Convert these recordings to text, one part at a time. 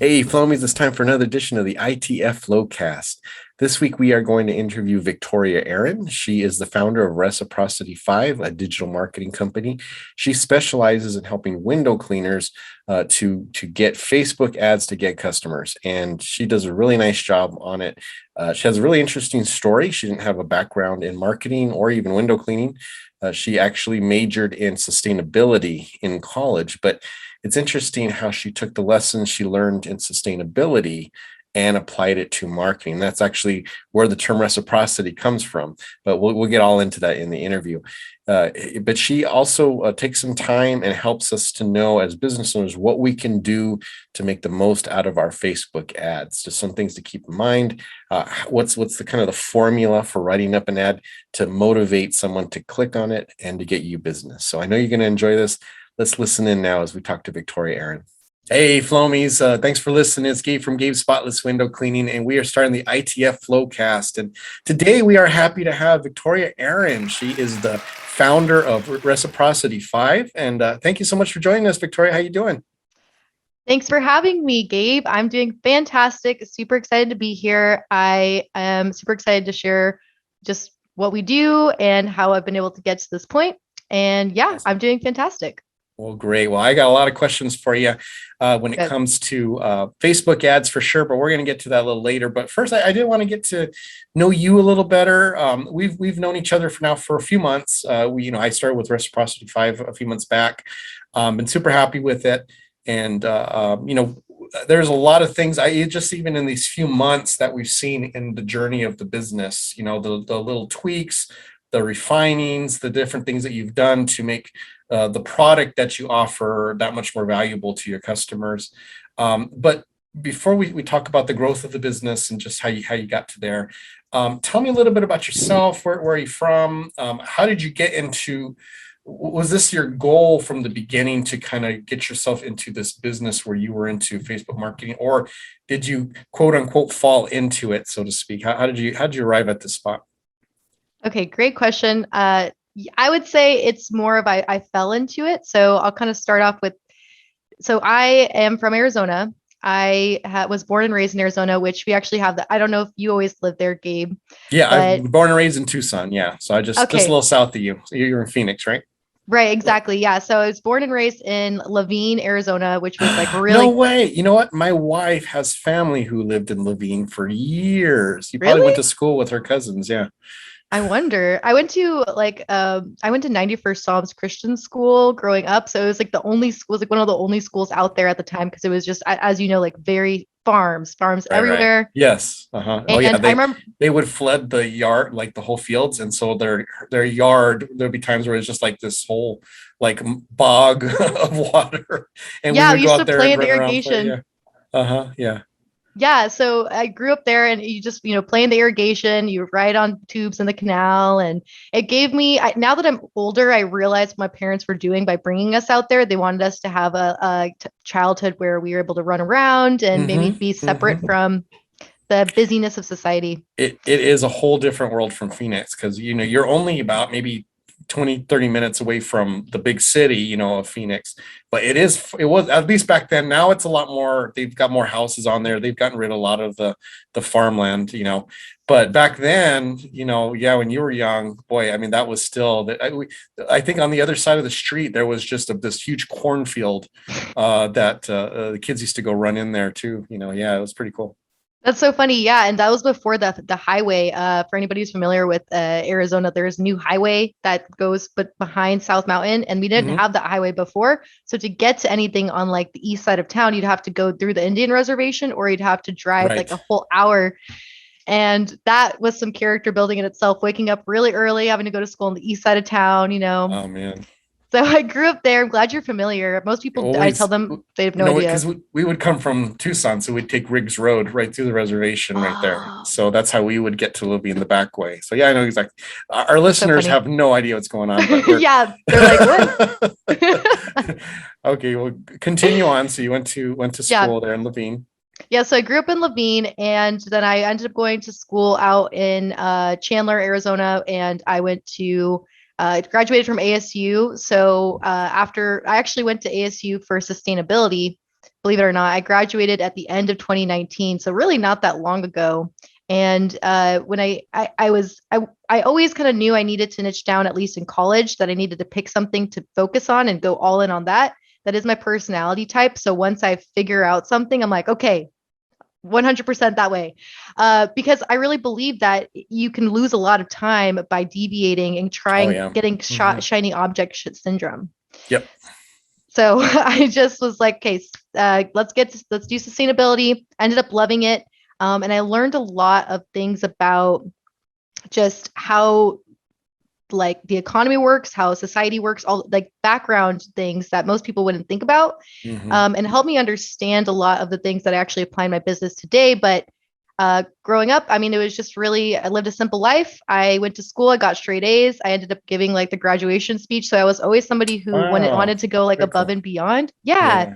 Hey, Flomies, it's time for another edition of the ITF Flowcast. This week, we are going to interview Victoria Erran. She is the founder of Reciprocity 5, a digital marketing company. She specializes in helping window cleaners to get Facebook ads to get customers, and she does a really nice job on it. She has a really interesting story. She didn't have a background in marketing or even window cleaning. She actually majored in sustainability in college, but it's interesting how she took the lessons she learned in sustainability and applied it to marketing. That's actually where the term reciprocity comes from, but we'll get all into that in the interview. But she also takes some time and helps us to know as business owners what we can do to make the most out of our Facebook ads. Just some things to keep in mind. What's the kind of the formula for writing up an ad to motivate someone to click on it and to get you business. So I know you're going to enjoy this. Let's listen in now as we talk to Victoria Erran. Hey, Flomies, thanks for listening. It's Gabe from Gabe's Spotless Window Cleaning, and we are starting the ITF Flowcast. And today we are happy to have Victoria Erran. She is the founder of Reciprocity 5. And thank you so much for joining us, Victoria. How you doing? Thanks for having me, Gabe. I'm doing fantastic. Super excited to be here. I am super excited to share just what we do and how I've been able to get to this point. And yeah, Awesome. I'm doing fantastic. Well, great. Well, I got a lot of questions for you when it Good. comes to Facebook ads for sure, but we're going to get to that a little later. But first, I did want to get to know you a little better. We've known each other for a few months. I started with Reciprocity 5 a few months back. Been super happy with it, and there's a lot of things I just even in these few months that we've seen in the journey of the business. The little tweaks, the refinings, the different things that you've done to make the product that you offer that much more valuable to your customers. But before we talk about the growth of the business and just how you got to there, tell me a little bit about yourself. Where are you from? How did you get into? Was this your goal from the beginning to kind of get yourself into this business where you were into Facebook marketing, or did you quote unquote fall into it, so to speak? How did you arrive at this spot? Okay, great question. I would say it's more of I fell into it. So I'll kind of start off with, so I am from Arizona. Was born and raised in Arizona, which we actually have I don't know if you always lived there, Gabe, Yeah, but I'm born and raised in Tucson. Yeah, so I just a okay. little south of you. So you're in Phoenix, right? Right, exactly. Yeah. So I was born and raised in Laveen, Arizona, which was like No really, way. You know what? My wife has family who lived in Levine for years. You probably really? went to school with her cousins. Yeah. I wonder. I went to 91st Psalms Christian School growing up. So it was like the only school, it was like one of the only schools out there at the time because it was just as you know, like very farms Right. everywhere. Yes. Uh-huh. Oh yeah. And I They remember, they would flood the yard, like the whole fields, and so their yard. There'd be times where it's just like this whole like bog of water, and we yeah, we would go used out to there play and in the run around play. irrigation. Yeah. Uh-huh. Yeah. Yeah, so I grew up there and you just, play in the irrigation, you ride on tubes in the canal. And it gave me, now that I'm older, I realize what my parents were doing by bringing us out there. They wanted us to have a childhood where we were able to run around and maybe Mm-hmm. be separate Mm-hmm. from the busyness of society. It is a whole different world from Phoenix because you're only about maybe 20-30 minutes away from the big city, of Phoenix. But it was at least back then. Now it's a lot more. They've got more houses on there. They've gotten rid of a lot of the farmland, but back then, yeah, when you were young, boy, I mean, that was still that. I think on the other side of the street there was just this huge cornfield that the kids used to go run in there too. Yeah, it was pretty cool. That's so funny. Yeah, and that was before the highway. For anybody who's familiar with Arizona, there's a new highway that goes but behind South Mountain, and we didn't Hmm. have that highway before. So to get to anything on like the east side of town, you'd have to go through the Indian reservation, or you'd have to drive like Right. a whole hour. And that was some character building in itself. Waking up really early, having to go to school on the east side of town. Oh man. So I grew up there. I'm glad you're familiar. Most people, I tell Always, them they have no idea. because we would come from Tucson, so we'd take Riggs Road right through the reservation right there. Oh, So that's how we would get to Libby in the back way. So yeah, I know exactly. Our so listeners funny. have no idea what's going on, but we're Yeah, they're like, what? okay. Well, continue on. So you went to Yeah. school there in Levine. Yeah, so I grew up in Laveen, and then I ended up going to school out in Chandler, Arizona, and I went to graduated from ASU. So after I actually went to ASU for sustainability, believe it or not. I graduated at the end of 2019, so really not that long ago. And when I always kind of knew I needed to niche down, at least in college, that I needed to pick something to focus on and go all in on that. That is my personality type. So once I figure out something, I'm like, okay, 100% that way. Because I really believe that you can lose a lot of time by deviating and Oh trying, yeah. getting Hmm. shiny object syndrome. Yep. So I just was like, okay, let's do sustainability. I ended up loving it. And I learned a lot of things about just how like the economy works, how society works, all like background things that most people wouldn't think about, Hmm. and help me understand a lot of the things that I actually apply in my business today. But growing up, I mean, it was just really, I lived a simple life. I went to school, I got straight A's. I ended up giving like the graduation speech. So I was always somebody who Wow. wanted to go like Very above cool. and beyond. Yeah. Yeah.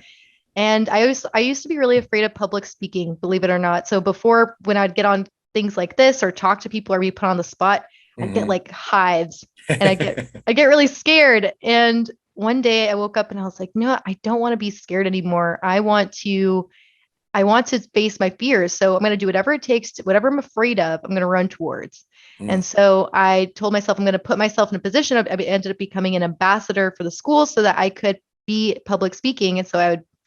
And I used to be really afraid of public speaking, believe it or not. So before, when I'd get on things like this or talk to people or be put on the spot, I'd get Hmm. like hives and I get really scared. And one day I woke up and I was like, no, I don't want to be scared anymore. I want to face my fears. So I'm going to do whatever it takes to, whatever I'm afraid of, I'm going to run towards. And so I told myself I'm going to put myself in a position of, I ended up becoming an ambassador for the school so that I could be public speaking. And so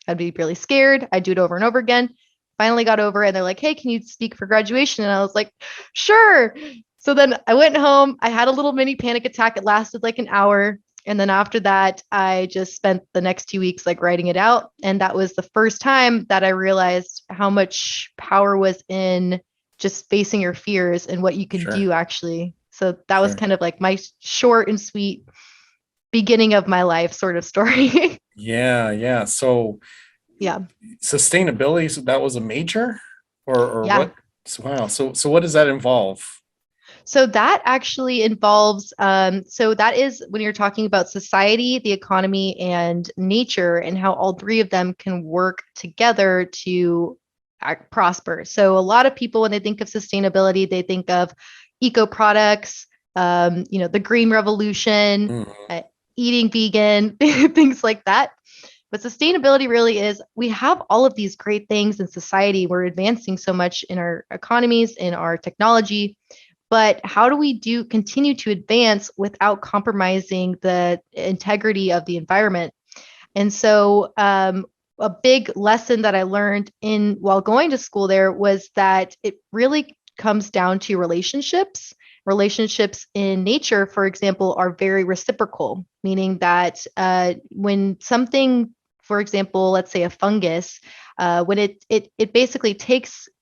I'd be really scared. I'd do it over and over again. Finally got over it. And they're like, hey, can you speak for graduation? And I was like, sure. So then I went home. I had a little mini panic attack. It lasted like an hour. And then after that, I just spent the next 2 weeks like writing it out. And that was the first time that I realized how much power was in just facing your fears and what you can Sure. do actually. So that was Sure. kind of like my short and sweet beginning of my life sort of story. Yeah. Yeah. So Yeah. sustainability, so that was a major or Yeah. what? Wow. So what does that involve? So that actually involves, so that is when you're talking about society, the economy, and nature, and how all three of them can work together to prosper. So a lot of people, when they think of sustainability, they think of eco products, the green revolution, Mhm. uh, eating vegan, things like that. But sustainability really is, we have all of these great things in society. We're advancing so much in our economies, in our technology, but how do we continue to advance without compromising the integrity of the environment? And so a big lesson that I learned in while going to school there was that it really comes down to relationships. Relationships in nature, for example, are very reciprocal, meaning that when something, for example, let's say a fungus, when it basically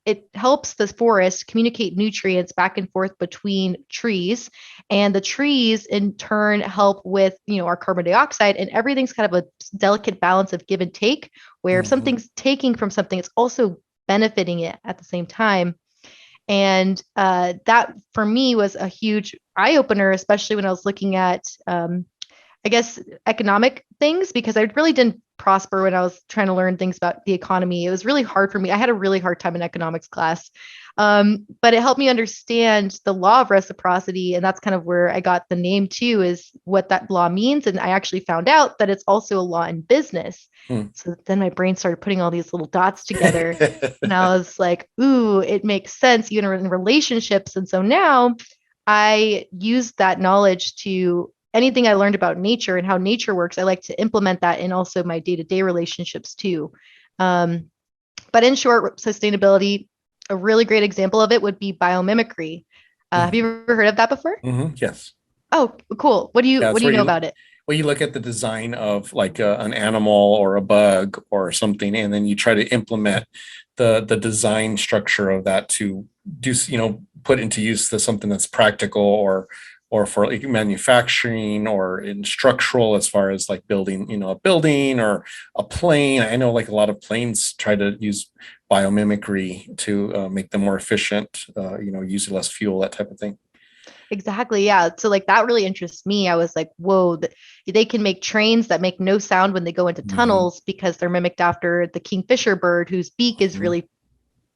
it helps the forest communicate nutrients back and forth between trees, and the trees in turn help with our carbon dioxide, and everything's kind of a delicate balance of give and take, where if Mhm. something's taking from something, it's also benefiting it at the same time. And that for me was a huge eye opener, especially when I was looking at I guess, economic things, because I really didn't prosper when I was trying to learn things about the economy. It was really hard for me. I had a really hard time in economics class. But it helped me understand the law of reciprocity. And that's kind of where I got the name too, is what that law means. And I actually found out that it's also a law in business. Hmm. So then my brain started putting all these little dots together. And I was like, ooh, it makes sense even in relationships. And so now I use that knowledge to anything I learned about nature and how nature works. I like to implement that in also my day-to-day relationships too. Um, but in short, sustainability, a really great example of it would be biomimicry. Have Mhm. you ever heard of that before? Mhm. Yes. Oh, cool. Yeah, What it's do you where know you about it? look at the design of like an animal or a bug or something, and then you try to implement the design structure of that to do put into use something that's practical or for like manufacturing or in structural as far as like building a building or a plane. I know like a lot of planes try to use biomimicry to make them more efficient, use less fuel, that type of thing. Exactly. Yeah. So like that really interests me. I was like, whoa, they can make trains that make no sound when they go into Hmm. tunnels because they're mimicked after the kingfisher bird whose beak is Hmm. really,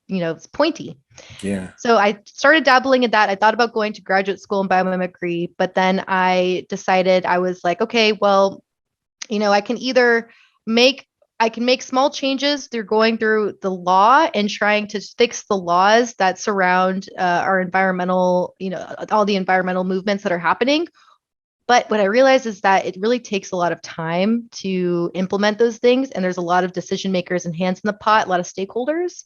it's pointy. Yeah. So I started dabbling in that. I thought about going to graduate school in biomimicry, but then I decided I was like, okay, well, I can either make I can make small changes through going through the law and trying to fix the laws that surround our environmental, all the environmental movements that are happening. But what I realized is that it really takes a lot of time to implement those things. And there's a lot of decision makers and hands in the pot, a lot of stakeholders.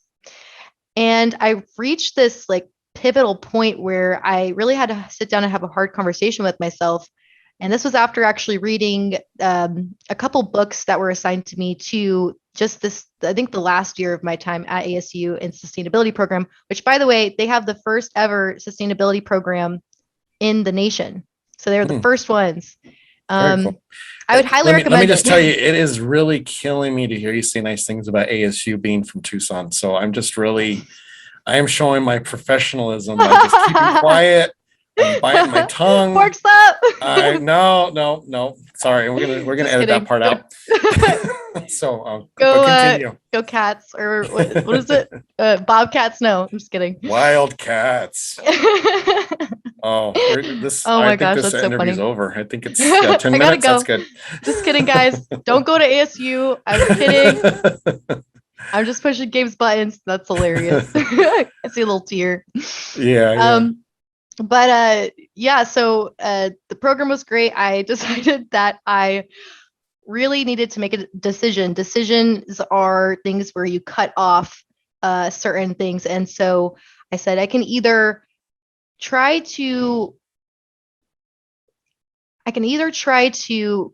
And I reached this like pivotal point where I really had to sit down and have a hard conversation with myself. And this was after actually reading a couple books that were assigned to me to just this, I think the last year of my time at ASU in sustainability program, which by the way, they have the first ever sustainability program in the nation. So they're the first ones. Very cool. I would highly recommend Let me just it. tell you, it is really killing me to hear you say nice things about ASU being from Tucson. So I'm just really, I am showing my professionalism by just keeping quiet. I'm biting my tongue. Forks up. No. Sorry, we're gonna edit that part out. So go Cats, or what is it? Bobcats? No, I'm just kidding. Wildcats. Oh my gosh, this interview's over. I think it's 10 I minutes. Go. That's good. Just kidding, guys. Don't go to ASU. I'm kidding. I'm just pushing Gabe's buttons. That's hilarious. I see a little tear. Yeah. But so the program was great. I decided that I really needed to make a decision. Decisions are things where you cut off certain things. And so I said, I can either try to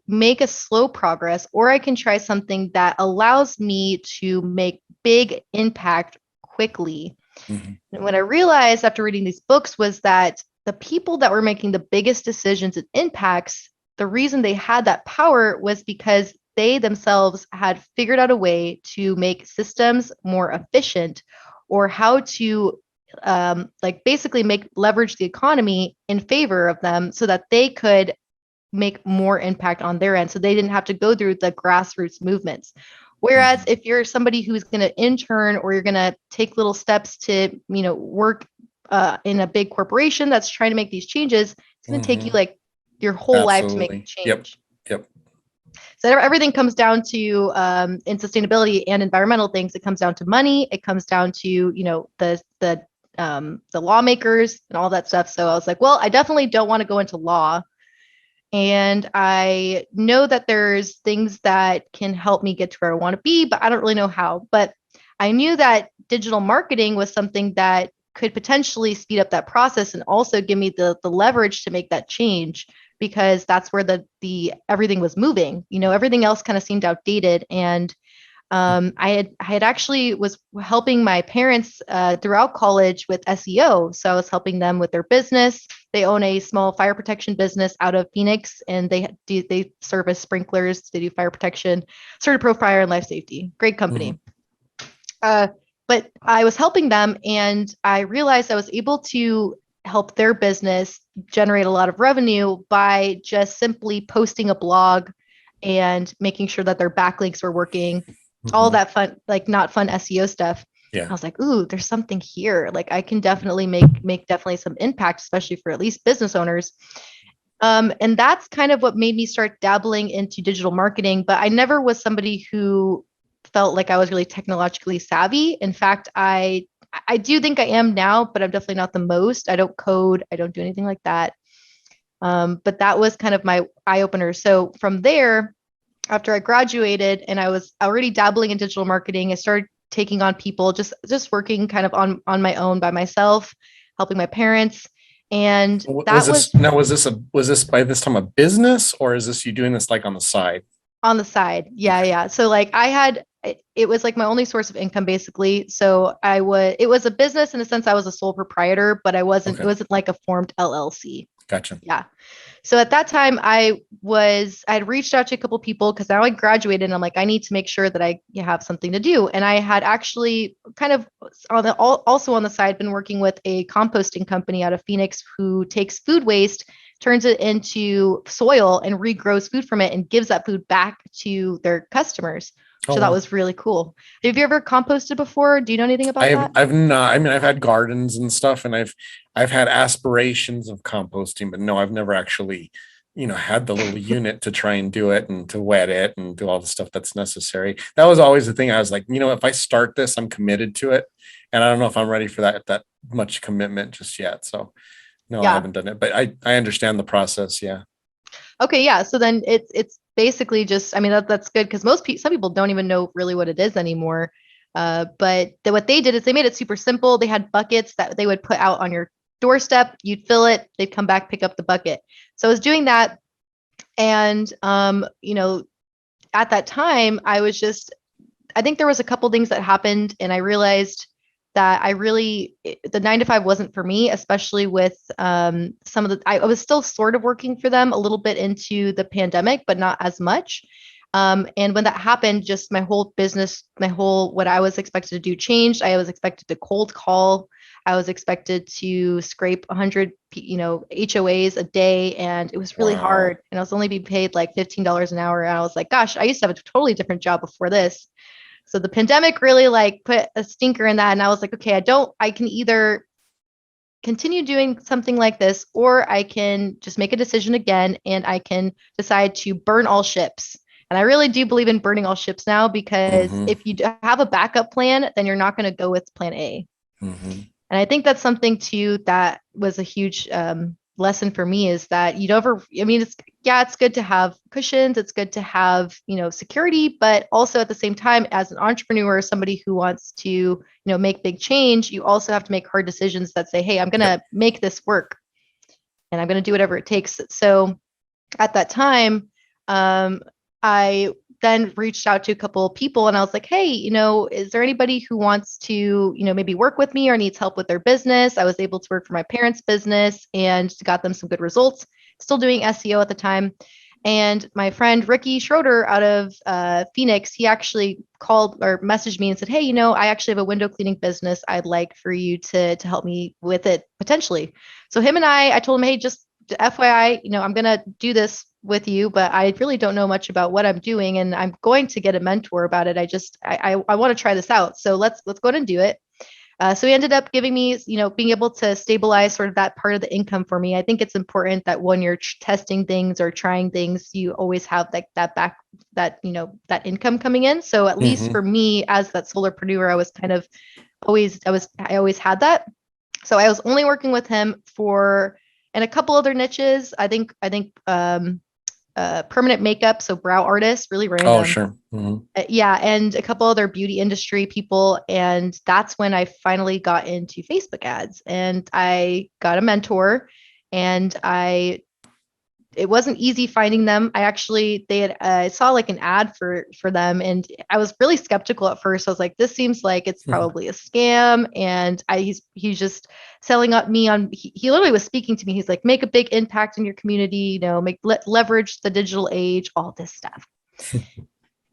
make a slow progress, or I can try something that allows me to make big impact quickly. Mm-hmm. And what I realized after reading these books was that the people that were making the biggest decisions and impacts, the reason they had that power was because they themselves had figured out a way to make systems more efficient, or how to basically leverage the economy in favor of them so that they could make more impact on their end. So they didn't have to go through the grassroots movements. Whereas if you're somebody who's going to intern, or you're going to take little steps to, work in a big corporation that's trying to make these changes, it's going to take you like your whole life to make a change. Yep. So everything comes down to in sustainability and environmental things, it comes down to money. It comes down to, the lawmakers and all that stuff. So I was like, well, I definitely don't want to go into law. And I know that there's things that can help me get to where I want to be, but I don't really know how. But I knew that digital marketing was something that could potentially speed up that process and also give me the leverage to make that change, because that's where the everything was moving. Everything else kind of seemed outdated. And I had actually was helping my parents throughout college with SEO. So I was helping them with their business. They own a small fire protection business out of Phoenix, and they service sprinklers. They do fire protection, Certified Pro Fire and Life Safety. Great company. But I was helping them, and I realized I was able to help their business generate a lot of revenue by just simply posting a blog and making sure that their backlinks were working. All that fun, not fun SEO stuff. Yeah. I was like, ooh, there's something here. Like I can definitely make definitely some impact, especially for at least business owners. And that's kind of what made me start dabbling into digital marketing. But I never was somebody who felt like I was really technologically savvy. In fact, I do think I am now, but I'm definitely not the most. I don't code. I don't do anything like that. But that was kind of my eye opener. So from there, after I graduated and I was already dabbling in digital marketing, I started taking on people, just working kind of on my own by myself, helping my parents. And that was this by this time a business, or is this you doing this like on the side? On the side. Yeah. So it was like my only source of income basically. So it was a business in a sense. I was a sole proprietor, but it wasn't like a formed LLC. Gotcha. Yeah. So at that time I had reached out to a couple of people because now I graduated and I'm like, I need to make sure that I have something to do. And I had actually kind of also on the side been working with a composting company out of Phoenix who takes food waste, turns it into soil and regrows food from it and gives that food back to their customers. So that was really cool. Have you ever composted before? Do you know anything about that? I've not. I mean, I've had gardens and stuff, and I've had aspirations of composting, but no, I've never actually had the little unit to try and do it and to wet it and do all the stuff that's necessary. That was always the thing. I was like, if I start this, I'm committed to it. And I don't know if I'm ready for that much commitment just yet. So no, I Yeah. haven't done it, but I understand the process. Yeah. Okay, yeah. So then it's basically just, I mean, that's good because some people don't even know really what it is anymore. But what they did is they made it super simple. They had buckets that they would put out on your doorstep. You'd fill it, they'd come back, pick up the bucket. So I was doing that, and at that time, I think there was a couple things that happened, and I realized that the 9 to 5 wasn't for me, especially with some of I was still sort of working for them a little bit into the pandemic, but not as much. And when that happened, just my whole business, what I was expected to do changed. I was expected to cold call. I was expected to scrape 100, HOAs a day, and it was really Wow. hard. And I was only being paid like $15 an hour. And I was like, gosh, I used to have a totally different job before this. So the pandemic really like put a stinker in that. And I was like, okay, I can either continue doing something like this, or I can just make a decision again and I can decide to burn all ships. And I really do believe in burning all ships now, because Mm-hmm. if you have a backup plan, then you're not going to go with plan A. Mm-hmm. And I think that's something too that was a huge lesson for me, is that you don't ever, I mean, it's good to have cushions, it's good to have, security, but also at the same time, as an entrepreneur, somebody who wants to, make big change, you also have to make hard decisions that say, hey, I'm going Yep. to make this work and I'm going to do whatever it takes. So at that time, I then reached out to a couple of people and I was like, hey, is there anybody who wants to, maybe work with me or needs help with their business? I was able to work for my parents' business and got them some good results. Still doing SEO at the time. And my friend Ricky Schroeder out of Phoenix, he actually called or messaged me and said, hey, I actually have a window cleaning business. I'd like for you to help me with it potentially. So him and I told him, hey, just FYI, I'm going to do this with you, but I really don't know much about what I'm doing, and I'm going to get a mentor about it. I want to try this out. So let's go ahead and do it. So he ended up giving me, being able to stabilize sort of that part of the income for me. I think it's important that when you're testing things or trying things, you always have like that income coming in. So at least Mm-hmm. for me as that solopreneur, I always had that. So I was only working with him for, and a couple other niches. Permanent makeup, so brow artists, really Oh, random. sure. Mm-hmm. Yeah, and a couple other beauty industry people. And that's when I finally got into Facebook ads, and I got a mentor, and it wasn't easy finding them. I saw like an ad for them, and I was really skeptical at first. I was like, this seems like it's probably a scam, and he's just selling up me on. He literally was speaking to me. He's like, make a big impact in your community, leverage the digital age, all this stuff.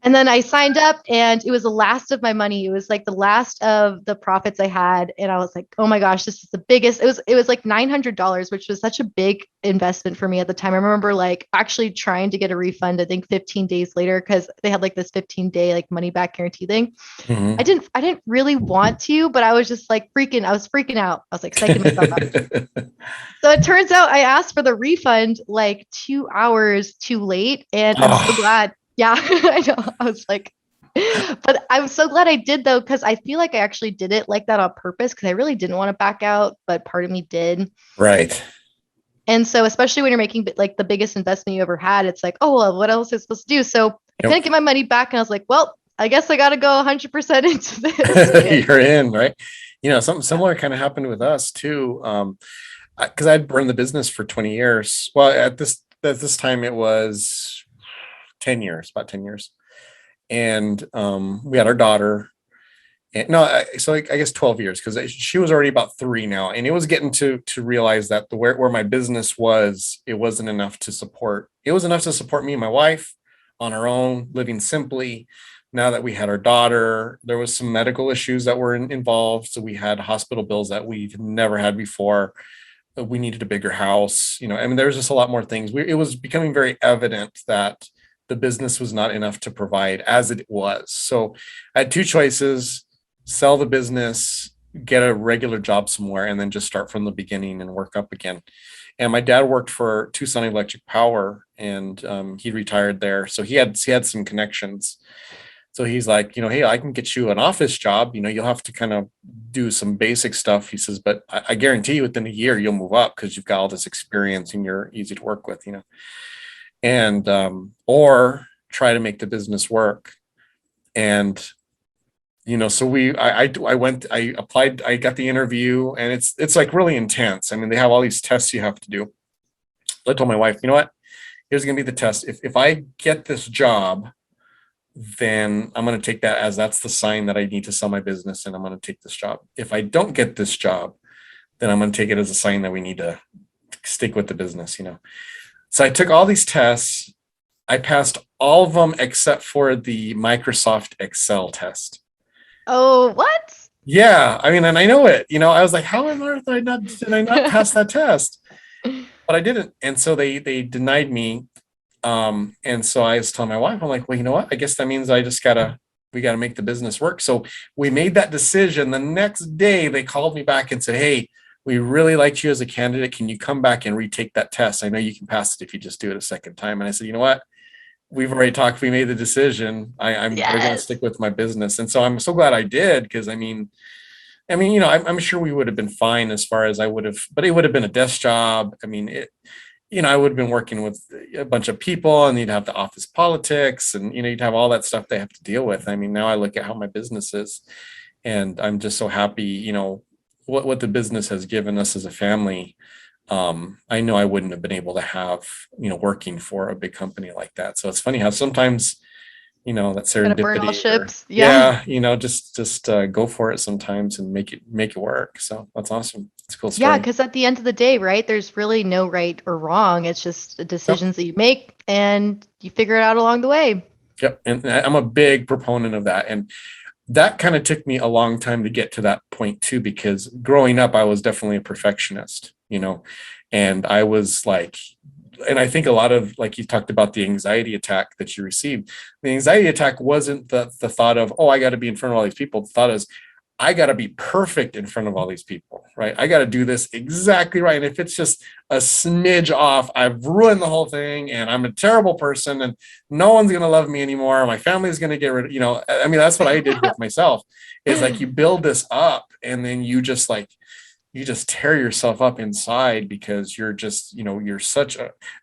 And then I signed up, and it was the last of my money. It was like the last of the profits I had. And I was like, oh my gosh, this is the biggest. It was like $900, which was such a big investment for me at the time. I remember like actually trying to get a refund, I think 15 days later, because they had like this 15-day like money back guarantee thing. I Mm-hmm. didn't really want to, but I was just like I was freaking out. I was like psyching myself out. So it turns out I asked for the refund like 2 hours too late. And I'm so Oh, glad. Yeah, I know. I was like, but I'm so glad I did though, because I feel like I actually did it like that on purpose, because I really didn't want to back out, but part of me did. right. And so, especially when you're making like the biggest investment you ever had, it's like, oh, well, what else is supposed to do? So I couldn't Yep. get my money back. And I was like, well, I guess I got to go 100% into this. You're in, right? Something similar kind of happened with us too. Because I'd run the business for 20 years. Well, at this time it was 10 years, about 10 years. And we had our daughter. And, no, I guess 12 years, because she was already about 3 now, and it was getting to realize that where my business was, it wasn't enough to support. It was enough to support me and my wife on our own, living simply. Now that we had our daughter, there was some medical issues that were involved, so we had hospital bills that we've never had before. We needed a bigger house. I mean, there's just a lot more things. It was becoming very evident that the business was not enough to provide as it was. So I had two choices: sell the business get a regular job somewhere and then just start from the beginning and work up again. And my dad worked for Tucson Electric Power, and he retired there, so he had some connections. So he's like, hey, I can get you an office job. You'll have to kind of do some basic stuff. He says, but I guarantee you within a year you'll move up because you've got all this experience and you're easy to work with. And or try to make the business work. And so I went, I applied, I got the interview, and it's like really intense. I mean, they have all these tests you have to do. I told my wife, you know what? Here's gonna be the test. If I get this job, then I'm going to take that as that's the sign that I need to sell my business, and I'm going to take this job. If I don't get this job, then I'm going to take it as a sign that we need to stick with the business. So I took all these tests. I passed all of them except for the Microsoft Excel test. Oh, what? Yeah, I mean, and I know it. I was like, how on earth did I not pass that test? But I didn't, and so they denied me. And so I was telling my wife, I'm like, well, you know what? I guess that means we gotta make the business work. So we made that decision. The next day they called me back and said, hey, we really liked you as a candidate. Can you come back and retake that test? I know you can pass it if you just do it a second time. And I said, you know what? We've already talked. We made the decision. We're going to stick with my business. And so I'm so glad I did, because I'm sure we would have been fine as far as I would have, but it would have been a desk job. I mean, I would have been working with a bunch of people, and you'd have the office politics, and, you'd have all that stuff they have to deal with. I mean, now I look at how my business is, and I'm just so happy, what the business has given us as a family. I know I wouldn't have been able to have, working for a big company like that. So it's funny how sometimes, that Gonna burn all serendipity, ships. Yeah. just go for it sometimes and make it work. So that's awesome. It's a cool Yeah, story. because at the end of the day, right, there's really no right or wrong. It's just the Yep. decisions that you make and you figure it out along the way. Yep. And I'm a big proponent of that. And that kind of took me a long time to get to that point too, because growing up, I was definitely a perfectionist, and I was like, and I think a lot of, like you talked about the anxiety attack that you received. The anxiety attack wasn't the thought of, oh, I got to be in front of all these people. The thought is, I got to be perfect in front of all these people, right? I got to do this exactly right. And if it's just a smidge off, I've ruined the whole thing, and I'm a terrible person, and no one's going to love me anymore. My family's going to get rid of, I mean, that's what I did with myself, is like you build this up, and then you just tear yourself up inside, because you're just, you're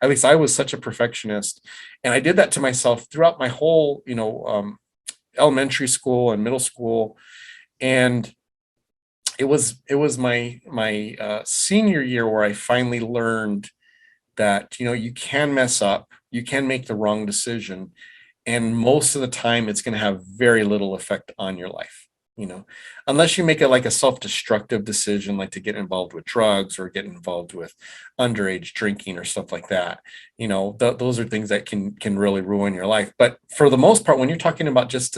at least I was such a perfectionist. And I did that to myself throughout my whole, elementary school and middle school. And it was my senior year where I finally learned that, you can mess up, you can make the wrong decision, and most of the time it's going to have very little effect on your life, unless you make it like a self-destructive decision, like to get involved with drugs or get involved with underage drinking or stuff like that. Those are things that can really ruin your life. But for the most part, when you're talking about just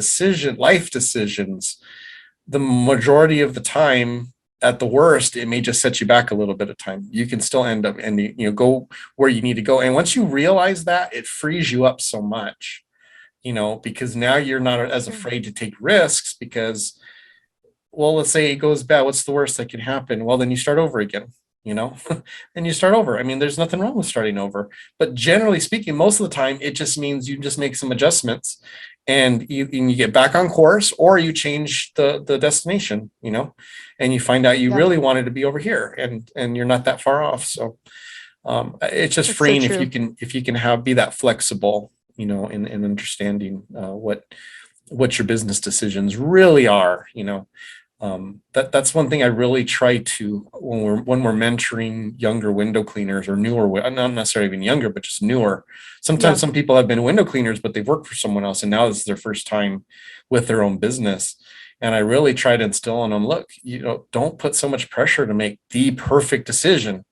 life decisions, the majority of the time, at the worst, it may just set you back a little bit of time. You can still end up and go where you need to go. And once you realize that, it frees you up so much, because now you're not as afraid to take risks, because, well, let's say it goes bad. What's the worst that can happen? Well, then you start over again, and you start over. I mean, there's nothing wrong with starting over, but generally speaking, most of the time, it just means you just make some adjustments, and you get back on course, or you change the destination, and you find out you Yeah, really wanted to be over here, and you're not that far off. So it's just that's so freeing true. if you can be that flexible, in understanding what your business decisions really are. That's one thing I really try to, when we're mentoring younger window cleaners, or newer, not necessarily even younger, but just newer. Sometimes Yeah, some people have been window cleaners, but they've worked for someone else, and now this is their first time with their own business. And I really try to instill on them, look, don't put so much pressure to make the perfect decision.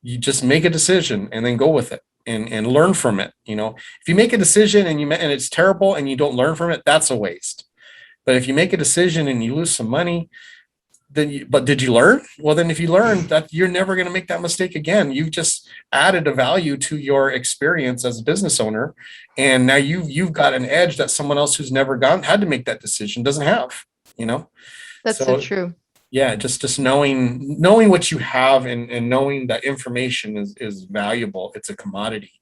You just make a decision and then go with it, and learn from it. If you make a decision and it's terrible and you don't learn from it, that's a waste. But if you make a decision and you lose some money, but did you learn? Well, then if you learn that, you're never going to make that mistake again. You've just added a value to your experience as a business owner. And now you've got an edge that someone else who's never had to make that decision doesn't have, that's so So true. Yeah, just knowing what you have, and knowing that information is valuable. It's a commodity.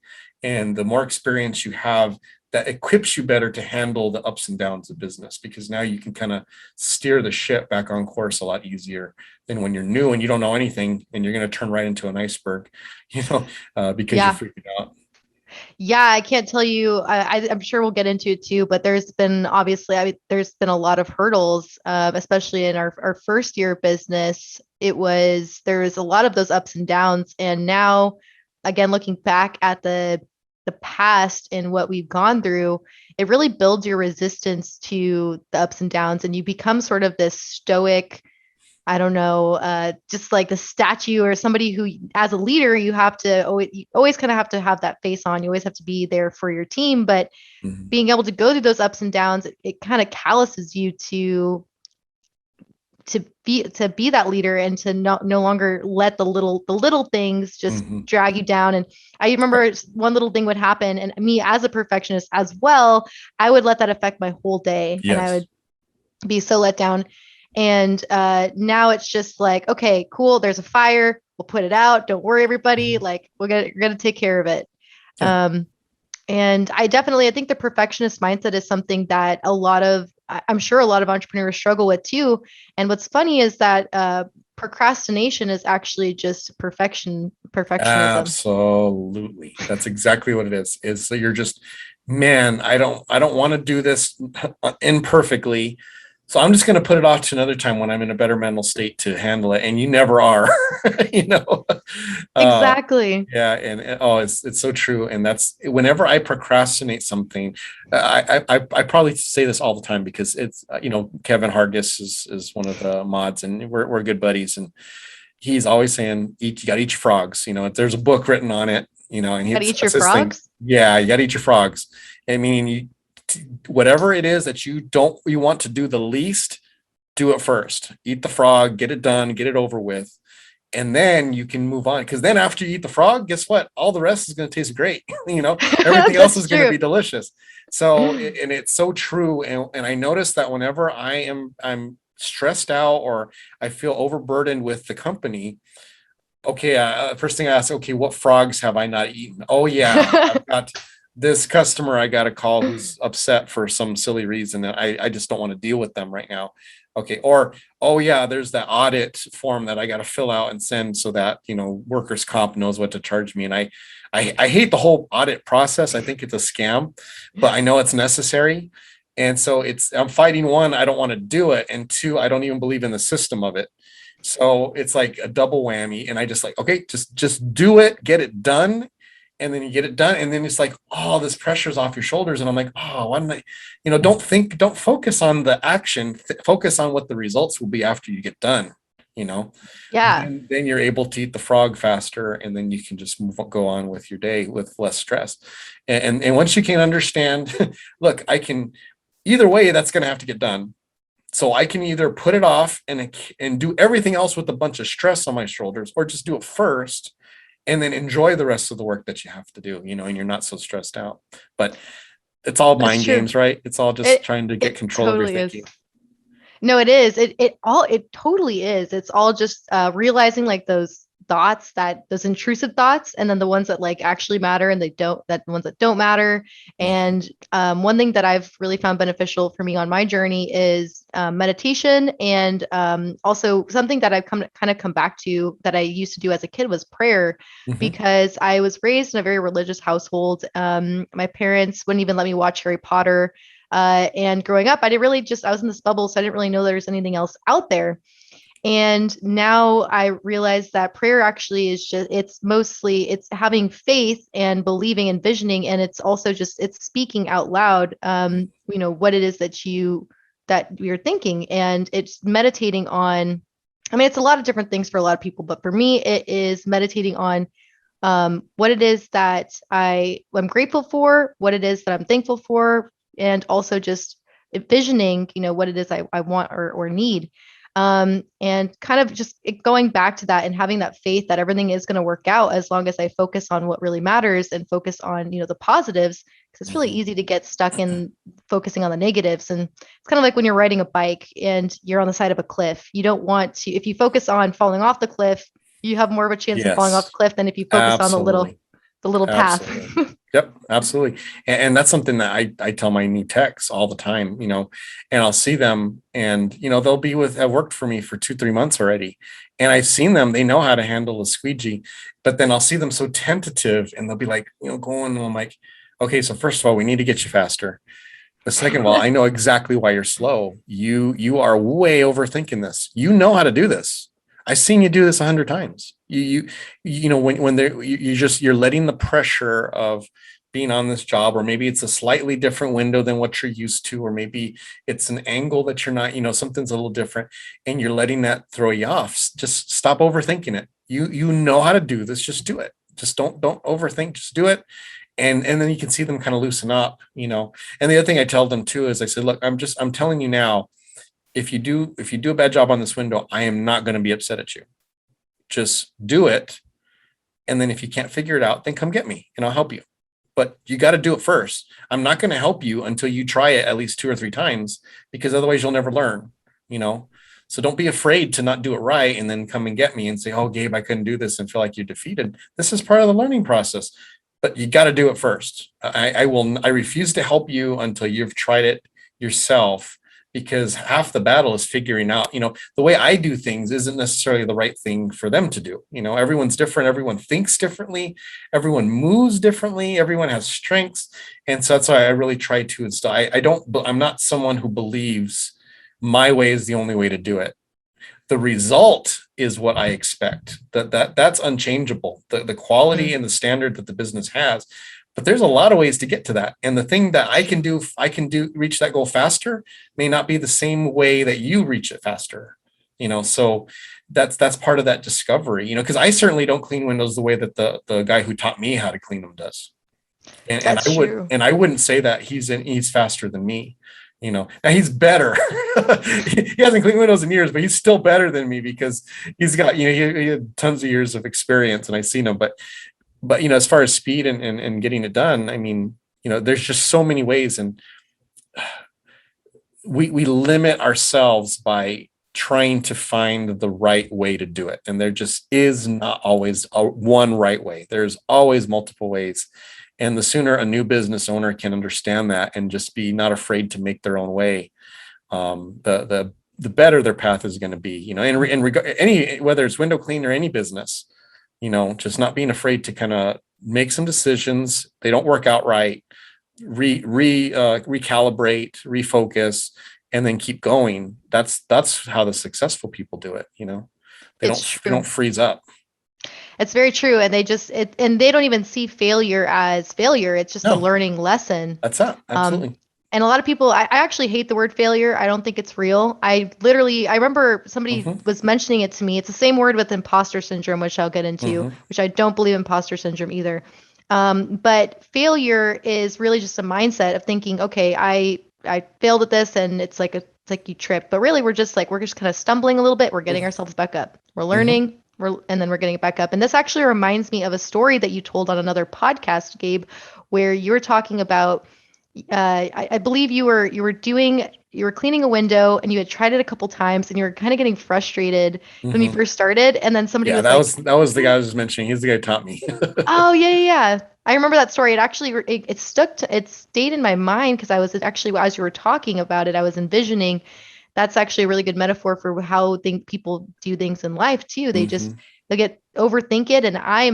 And the more experience you have, that equips you better to handle the ups and downs of business, because now you can kind of steer the ship back on course a lot easier than when you're new and you don't know anything and you're going to turn right into an iceberg, you know, because you're Yeah. freaking out. Yeah, I can't tell you. I'm sure we'll get into it too, but there's been obviously, I mean, there's been a lot of hurdles, especially in our first year of business. There was a lot of those ups and downs. And now, again, looking back at the past and what we've gone through, it really builds your resistance to the ups and downs, and you become sort of this stoic, I don't know, just like a statue or somebody who, as a leader, you always kind of have to have that face on. You always have to be there for your team, but Mhm. being able to go through those ups and downs, it kind of calluses you to be that leader and to no longer let the little things just Mhm. drag you down. And I remember one little thing would happen, and me as a perfectionist as well, I would let that affect my whole day, and I Yes. would be so let down. And now it's just like, okay, cool. There's a fire. We'll put it out. Don't worry, everybody. Mhm. Like we're gonna take care of it. Yeah. Um, and I think the perfectionist mindset is something that I'm sure a lot of entrepreneurs struggle with too. And what's funny is that procrastination is actually just perfectionism. Absolutely. That's exactly what it is. Is that you're just, man, I don't want to do this imperfectly. So I'm just going to put it off to another time when I'm in a better mental state to handle it. And you never are, you know. Uh, Exactly. yeah, and oh, it's so true. And that's whenever I procrastinate something, I probably say this all the time because it's Kevin Hargis is one of the mods, and we're good buddies, and he's always saying, eat, you got to eat your frogs. There's a book written on it, and Gotta eat your that's his thing. frogs. Yeah, you got to eat your frogs. I mean, whatever it is that you want to do the least, do it first. Eat the frog, get it done, get it over with, and then you can move on. Because then after you eat the frog, guess what? All the rest is going to taste great. Everything else That's is going to true. be delicious. So, and it's so true. And I notice that whenever I'm stressed out or I feel overburdened with the company, okay, first thing I ask, okay, what frogs have I not eaten? Oh yeah, I've got this customer I got to call who's upset for some silly reason, and I just don't want to deal with them right now. Okay, or oh yeah, there's that audit form that I got to fill out and send so that workers comp knows what to charge me. And I hate the whole audit process. I think it's a scam, but I know it's necessary. And so I'm fighting, one, I don't want to do it, and two, I don't even believe in the system of it. So it's like a double whammy. And I just like, okay, just do it, get it done. And then you get it done. And then it's like, oh, this pressure's off your shoulders. And I'm like, oh, why don't don't focus on the action, focus on what the results will be after you get done, you know. Yeah. Then you're able to eat the frog faster, and then you can just go on with your day with less stress. And once you can understand, look, I can, either way, that's going to have to get done. So I can either put it off and do everything else with a bunch of stress on my shoulders, or just do it first and then enjoy the rest of the work that you have to do, and you're not so stressed out. But it's all That's mind true. games, right? It's all just It trying to get it control of your totally is. thinking. No, it is. It totally is. It's all just realizing like those intrusive thoughts, and then the ones that like actually matter, and the ones that don't matter. Mhm. And one thing that I've really found beneficial for me on my journey is meditation, and also something that I've come back to that I used to do as a kid was prayer, Mhm. because I was raised in a very religious household. My parents wouldn't even let me watch Harry Potter. And growing up, I was in this bubble, so I didn't really know there was anything else out there. And now I realize that prayer actually is it's having faith and believing and visioning. And it's also it's speaking out loud, what it is that you're thinking. And it's meditating on, I mean, it's a lot of different things for a lot of people, but for me, it is meditating on what it is that I'm grateful for, what it is that I'm thankful for, and also just envisioning, what it is I want or need. And kind of just going back to that and having that faith that everything is going to work out as long as I focus on what really matters and focus on, the positives. because it's really easy to get stuck in focusing on the negatives. And it's kind of like when you're riding a bike and you're on the side of a cliff. You don't want to, if you focus on falling off the cliff, you have more of a chance of falling off the Yes, cliff than if you focus on absolutely. the little path. Absolutely. Yep, absolutely. And that's something that I tell my new techs all the time, and I'll see them and, they'll be have worked for me for 2, 3 months already. And I've seen them, they know how to handle a squeegee, but then I'll see them so tentative and they'll be like, going, and I'm like, okay, so first of all, we need to get you faster. The second of all, I know exactly why you're slow. You are way overthinking this. You know how to do this. I've seen you do this 100 times. When you're letting the pressure of being on this job, or maybe it's a slightly different window than what you're used to, or maybe it's an angle that you're not, something's a little different, and you're letting that throw you off. Just stop overthinking it. You know how to do this. Just do it. Just don't overthink. Just do it. And then you can see them kind of loosen up, And the other thing I tell them too is I said, look, I'm telling you now, if you do a bad job on this window, I am not going to be upset at you. Just do it. And then if you can't figure it out, then come get me and I'll help you. But you got to do it first. I'm not going to help you until you try it at least 2 or 3 times, because otherwise you'll never learn, So don't be afraid to not do it right and then come and get me and say, oh, Gabe, I couldn't do this, and feel like you're defeated. This is part of the learning process, but you got to do it first. I refuse to help you until you've tried it yourself, because half the battle is figuring out, the way I do things isn't necessarily the right thing for them to do. Everyone's different. Everyone thinks differently. Everyone moves differently. Everyone has strengths. And so that's why I really try to instill. I'm not someone who believes my way is the only way to do it. The result is what I expect. That's unchangeable. The quality and the standard that the business has. But there's a lot of ways to get to that. And the thing that I can do reach that goal faster may not be the same way that you reach it faster. So that's part of that discovery, because I certainly don't clean windows the way that the guy who taught me how to clean them does. And I wouldn't say that he's faster than me. Now he's better. He hasn't cleaned windows in years, but he's still better than me because he's got, he had tons of years of experience, and I've seen him. But as far as speed and getting it done, I mean, there's just so many ways, and we limit ourselves by trying to find the right way to do it. And there just is not always one right way. There's always multiple ways. And the sooner a new business owner can understand that and just be not afraid to make their own way, the better their path is going to be. Whether it's window clean or any business, just not being afraid to kind of make some decisions. They don't work out right, recalibrate, refocus, and then keep going. That's how the successful people do it. They don't freeze up. It's very true. And they don't even see failure as failure. It's just a learning lesson. That's it. Absolutely. And a lot of people, I actually hate the word failure. I don't think it's real. I remember somebody was mentioning it to me. It's the same word with imposter syndrome, which I'll get into, which I don't believe imposter syndrome either. But failure is really just a mindset of thinking, okay, I failed at this, and it's like you tripped. But really, we're just kind of stumbling a little bit. We're getting ourselves back up. We're learning. And then we're getting it back up. And this actually reminds me of a story that you told on another podcast, Gabe, where you were talking about, I believe you were cleaning a window, and you had tried it a couple times, and you were kind of getting frustrated when you first started. And then somebody that was the guy I was mentioning. He's the guy who taught me. Oh yeah. I remember that story. It actually, it stayed in my mind, because I was actually, as you were talking about it, I was envisioning. That's actually a really good metaphor for how people do things in life too. They overthink it. And I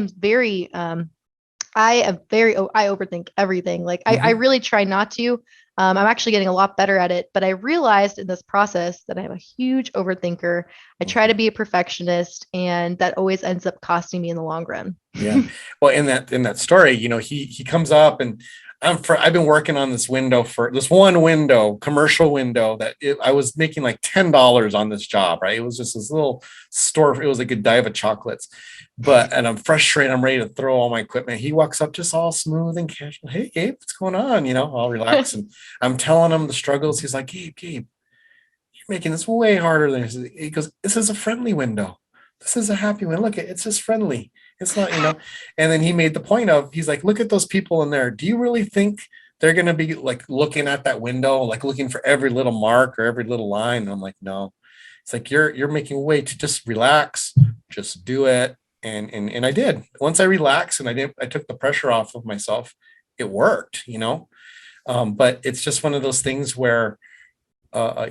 overthink everything. Like I really try not to. I'm actually getting a lot better at it, but I realized in this process that I'm a huge overthinker. I try to be a perfectionist, and that always ends up costing me in the long run. Yeah. Well, in that story, he comes up, and I've been working on this window, for this one window, commercial window, that I was making like $10 on this job, right? It was just this little store. It was like a Godiva chocolates, and I'm frustrated. I'm ready to throw all my equipment. He walks up just all smooth and casual. Hey, Gabe, what's going on? I'll relax. And I'm telling him the struggles. He's like, Gabe, you're making this way harder than he goes, this is a friendly window. This is a happy one. Look, it's just friendly. It's not, and then he made the point of, he's like, look at those people in there. Do you really think they're going to be like looking at that window, like looking for every little mark or every little line. And I'm like, no, it's like, you're making a way to just relax, just do it. And I did. Once I relaxed and I took the pressure off of myself, it worked, but it's just one of those things where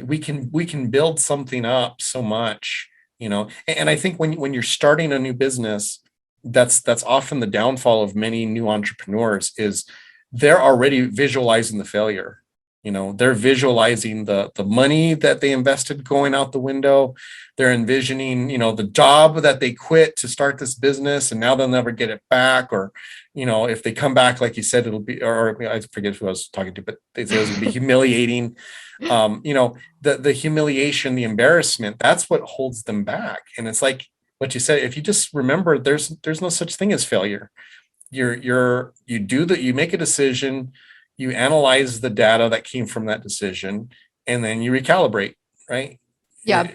we can build something up so much, and I think when you're starting a new business, that's often the downfall of many new entrepreneurs is they're already visualizing the failure. They're visualizing the money that they invested going out the window. They're envisioning, the job that they quit to start this business and now they'll never get it back. Or, if they come back, like you said, it'll be, or I forget who I was talking to, but they say it's gonna be humiliating. The humiliation, the embarrassment, that's what holds them back. And it's like what you said, if you just remember, there's no such thing as failure. You make a decision, you analyze the data that came from that decision, and then you recalibrate, right? Yeah.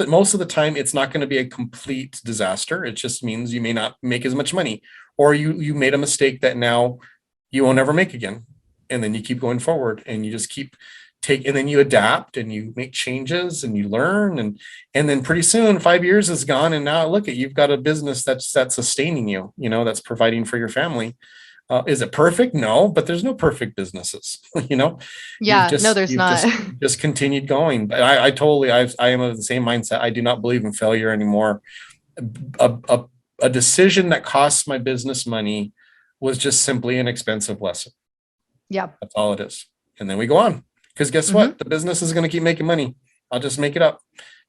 Most of the time it's not going to be a complete disaster. It just means you may not make as much money, or you made a mistake that now you won't ever make again. And then you keep going forward and you just keep and then you adapt and you make changes and you learn, and then pretty soon 5 years is gone, and now look at, you've got a business that's sustaining you, that's providing for your family. Is it perfect? No, but there's no perfect businesses. Yeah, no, there's you've not. just continued going. But I am of the same mindset. I do not believe in failure anymore. A decision that costs my business money was just simply an expensive lesson. Yeah. That's all it is. And then we go on, because guess what? The business is going to keep making money. I'll just make it up.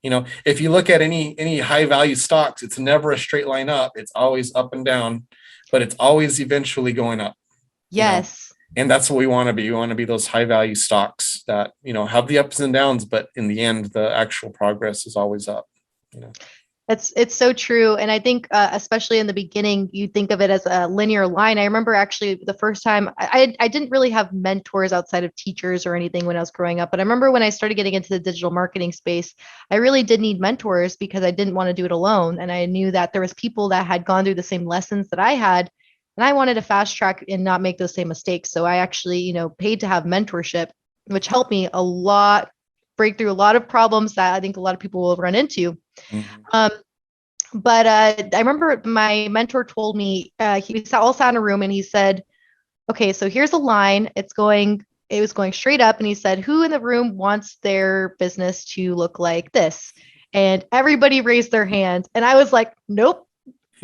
If you look at any high value stocks, it's never a straight line up. It's always up and down, but it's always eventually going up. Yes. And that's what we want to be. We want to be those high value stocks that, have the ups and downs, but in the end, the actual progress is always up. It's so true. And I think, especially in the beginning, you think of it as a linear line. I remember actually the first time I didn't really have mentors outside of teachers or anything when I was growing up. But I remember when I started getting into the digital marketing space, I really did need mentors because I didn't want to do it alone. And I knew that there was people that had gone through the same lessons that I had. And I wanted to fast track and not make those same mistakes. So I actually, paid to have mentorship, which helped me a lot, break through a lot of problems that I think a lot of people will run into. But I remember my mentor told me, he all sat in a room and he said, okay, so here's a line. It was going straight up. And he said, who in the room wants their business to look like this? And everybody raised their hand. And I was like, nope,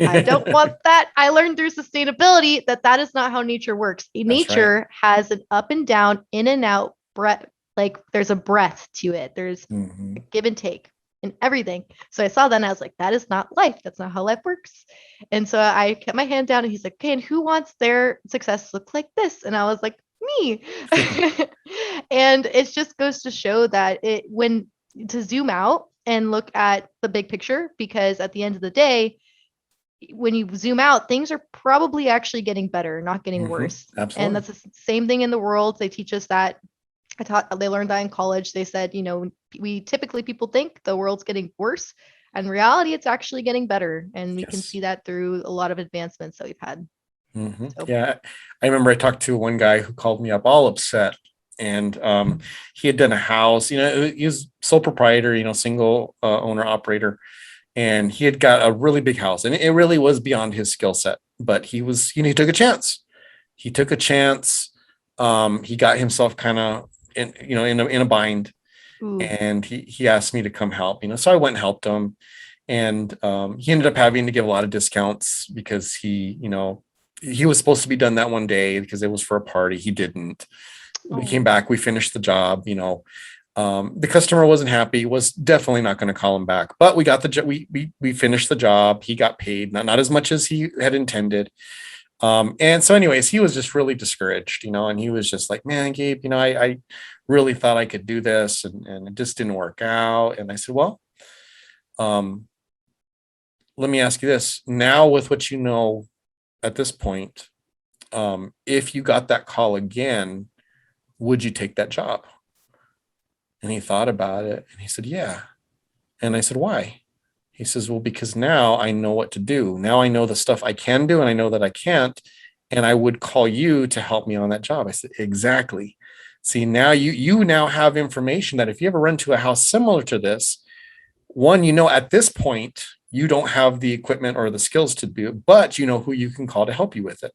I don't want that. I learned through sustainability that is not how nature works. Nature has an up and down, in and out breath. Like there's a breath to it. There's a give and take and everything. So I saw that and I was like, that is not life. That's not how life works. And so I kept my hand down and he's like, okay, and who wants their success to look like this? And I was like, me. And it just goes to show that to zoom out and look at the big picture, because at the end of the day, when you zoom out, things are probably actually getting better, not getting worse. Absolutely. And that's the same thing in the world. They teach us that. They learned that in college. They said, people think the world's getting worse. And in reality, it's actually getting better. And we can see that through a lot of advancements that we've had. So. Yeah. I remember I talked to one guy who called me up all upset. And he had done a house, he was sole proprietor, single owner operator. And he had got a really big house, and it really was beyond his skill set. But he took a chance. He took a chance. He got himself kind of in a bind. Ooh. And he asked me to come help, so I went and helped him. And he ended up having to give a lot of discounts because he was supposed to be done that one day because it was for a party. He didn't. We came back, we finished the job, the customer wasn't happy, was definitely not going to call him back, but we got we finished the job. He got paid, not as much as he had intended. And so anyways, he was just really discouraged, and he was just like, man, Gabe, I really thought I could do this and it just didn't work out. And I said, well, let me ask you this now, with what at this point, if you got that call again, would you take that job? And he thought about it and he said, yeah. And I said, why? He says, well, because now I know what to do. Now I know the stuff I can do and I know that I can't. and I would call you to help me on that job. I said, exactly. See, now you now have information that if you ever run to a house similar to this, one, at this point, you don't have the equipment or the skills to do it, but you know who you can call to help you with it.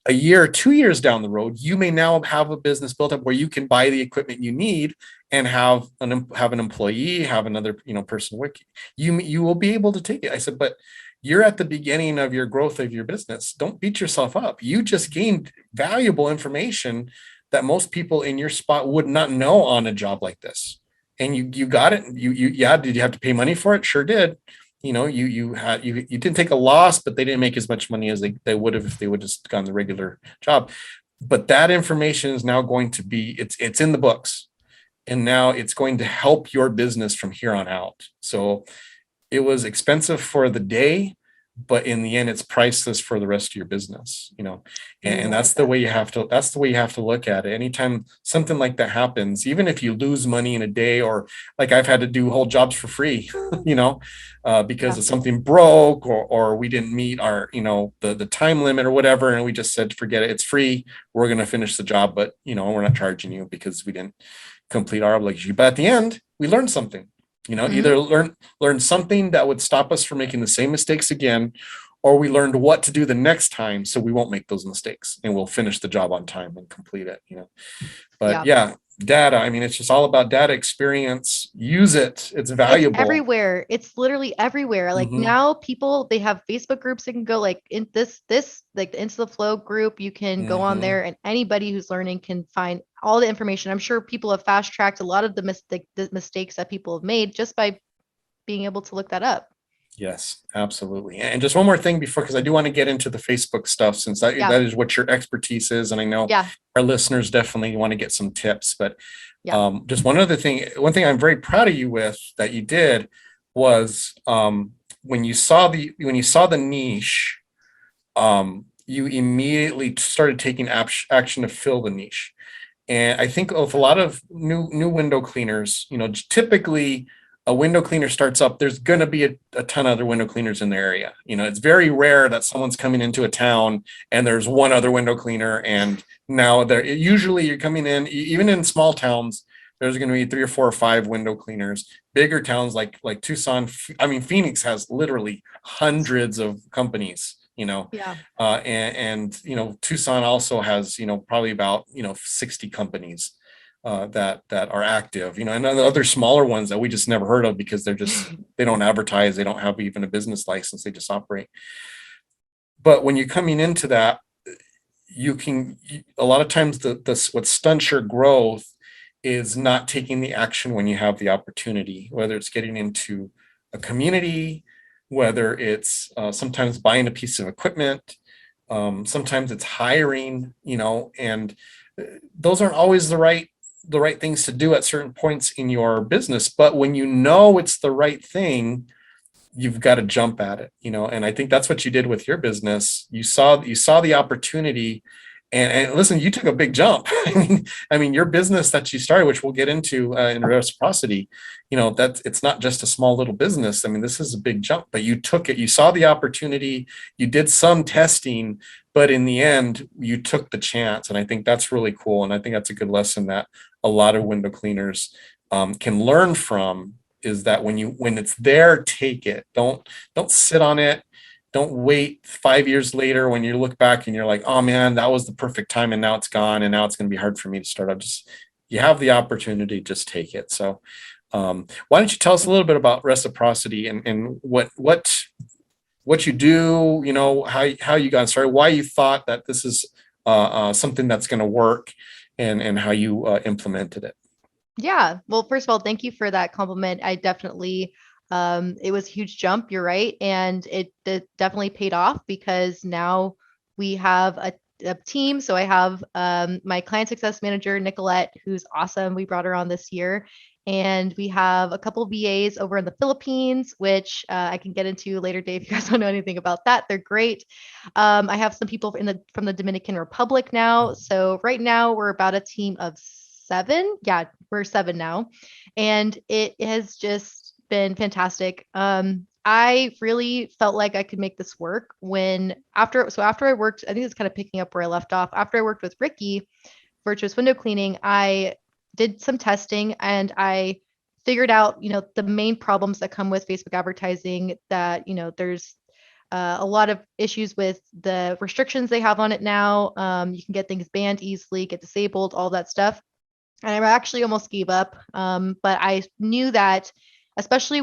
A year, 2 years down the road, you may now have a business built up where you can buy the equipment you need and have an employee, have another person with you. You will be able to take it. I said, but you're at the beginning of your growth of your business. Don't beat yourself up. You just gained valuable information that most people in your spot would not know on a job like this. And you got it. Yeah, did you have to pay money for it? Sure did. You didn't take a loss, but they didn't make as much money as they would have if they would have just gone the regular job. But that information is now going to be it's in the books, and now it's going to help your business from here on out. So it was expensive for the day, but in the end, it's priceless for the rest of your business, and I that's like the that. way you have to look at it. Anytime something like that happens, even if you lose money in a day, or like I've had to do whole jobs for free, because Yeah. of something broke, or we didn't meet our, the time limit or whatever. And we just said, forget it. It's free. We're going to finish the job, but we're not charging you because we didn't complete our obligation. But at the end, we learned something. Mhm. Either learn something that would stop us from making the same mistakes again, or we learned what to do the next time so we won't make those mistakes and we'll finish the job on time and complete it. But Yeah. yeah, data, I mean, it's just all about data experience. Use it. It's It's valuable. everywhere. It's literally everywhere. Like Mm-hmm. now people they have Facebook groups they can go like in this like the Into the Flow group, you can go on Mm-hmm. there and anybody who's learning can find all the information. I'm sure people have fast tracked a lot of the mistakes that people have made just by being able to look that up. Yes, absolutely. And just one more thing before, because I do want to get into the Facebook stuff, since Yeah. that is what your expertise is. And I know Yeah. our listeners definitely want to get some tips. But Yeah. just one thing I'm very proud of you with that you did was, when you saw the niche, you immediately started taking action to fill the niche. And I think of a lot of new window cleaners, typically a window cleaner starts up, there's going to be a ton of other window cleaners in the area. It's very rare that someone's coming into a town and there's one other window cleaner. And now usually you're coming in, even in small towns, there's going to be 3 or 4 or 5 window cleaners. Bigger towns like Tucson, I mean, Phoenix has literally hundreds of companies. Yeah. Tucson also has, probably about, 60 companies that are active, and other smaller ones that we just never heard of because they don't advertise, they don't have even a business license, they just operate. But when you're coming into that, a lot of times what stunts your growth is not taking the action when you have the opportunity, whether it's getting into a community, whether it's sometimes buying a piece of equipment, sometimes it's hiring, and those aren't always the right things to do at certain points in your business. But when you know it's the right thing, you've got to jump at it, and I think that's what you did with your business. You saw the opportunity, and listen, you took a big jump. I mean your business that you started, which we'll get into in reciprocity, that it's not just a small little business. I mean, this is a big jump, but you took it, you saw the opportunity, you did some testing, but in the end you took the chance. And I think that's really cool, and I think that's a good lesson that a lot of window cleaners can learn from, is that when it's there, take it. Don't sit on it. Don't wait 5 years later when you look back and you're like, oh man, that was the perfect time and now it's gone and now it's going to be hard for me to start up. Just, you have the opportunity, just take it. So why don't you tell us a little bit about reciprocity, and what you do, how you got started, why you thought that this is something that's going to work, and how you implemented it. Yeah. Well, first of all, thank you for that compliment. I definitely, it was a huge jump. You're right. And it definitely paid off because now we have a team. So I have my client success manager, Nicolette, who's awesome. We brought her on this year. And we have a couple VAs over in the Philippines, which I can get into later, Dave. If you guys don't know anything about that, they're great. I have some people from the Dominican Republic now. So right now we're about a team of 7. Yeah, we're 7 now. And it has just been fantastic. I really felt like I could make this work after I worked, I think it's kind of picking up where I left off. After I worked with Ricky, Virtuous Window Cleaning, I did some testing and I figured out, the main problems that come with Facebook advertising, that, there's a lot of issues with the restrictions they have on it now. You can get things banned easily, get disabled, all that stuff. And I actually almost gave up. But I knew that, especially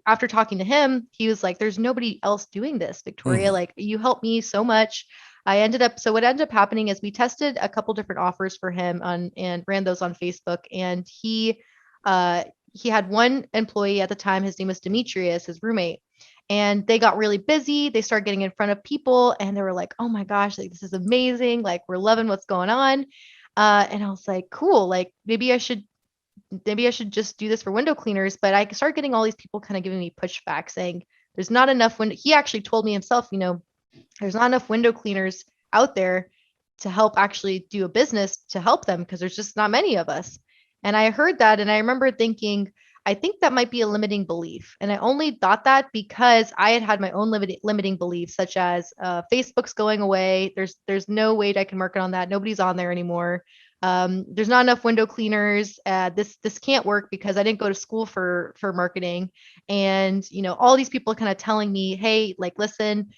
after talking to him, he was like, there's nobody else doing this, Victoria. Mhm. Like, you helped me so much. So what ended up happening is we tested a couple different offers for him and ran those on Facebook. And he had one employee at the time. His name was Demetrius, his roommate. And they got really busy. They started getting in front of people and they were like, oh my gosh, like this is amazing. Like, we're loving what's going on. And I was like, cool, like maybe I should just do this for window cleaners. But I started getting all these people kind of giving me pushback saying there's not enough window. He actually told me himself, there's not enough window cleaners out there to help actually do a business to help them because there's just not many of us. And I heard that and I remember thinking, I think that might be a limiting belief. And I only thought that because I had my own limiting beliefs, such as Facebook's going away. There's no way I can market on that. Nobody's on there anymore. There's not enough window cleaners. This can't work because I didn't go to school for marketing. And all these people kind of telling me, hey, like, listen,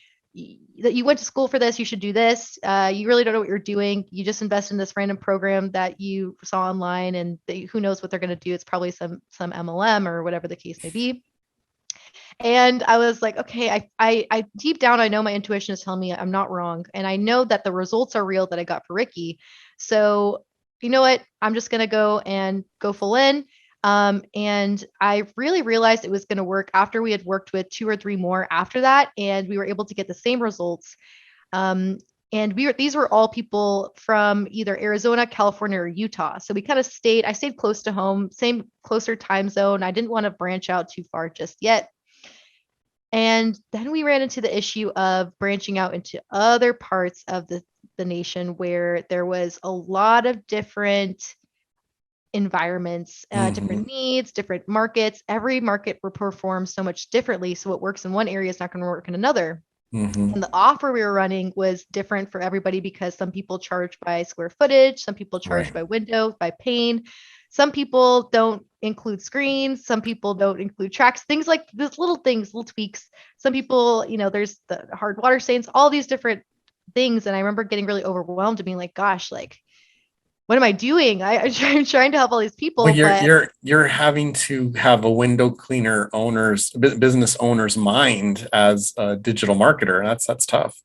that you went to school for this, you should do this. You really don't know what you're doing. You just invest in this random program that you saw online, and who knows what they're going to do. It's probably some MLM or whatever the case may be. And I was like, okay, I deep down, I know my intuition is telling me I'm not wrong, and I know that the results are real that I got for Ricky. So you know what? I'm just gonna go full in. And I really realized it was going to work after we had worked with 2 or 3 more after that, and we were able to get the same results. And these were all people from either Arizona, California, or Utah. So I stayed close to home, same closer time zone. I didn't want to branch out too far just yet. And then we ran into the issue of branching out into other parts of the nation where there was a lot of different environments, different Mhm. needs, different markets. Every market will perform so much differently. So what works in one area is not going to work in another. Mhm. And the offer we were running was different for everybody because some people charge by square footage, some people charge Right. by window, by pane. Some people don't include screens, some people don't include tracks, things like this, little things, little tweaks. Some people, there's the hard water stains, all these different things. And I remember getting really overwhelmed and being like, gosh, like, what am I doing? I'm trying to help all these Well, people, you're but you're you're having to have a window cleaner business owner's mind as a digital marketer. That's tough.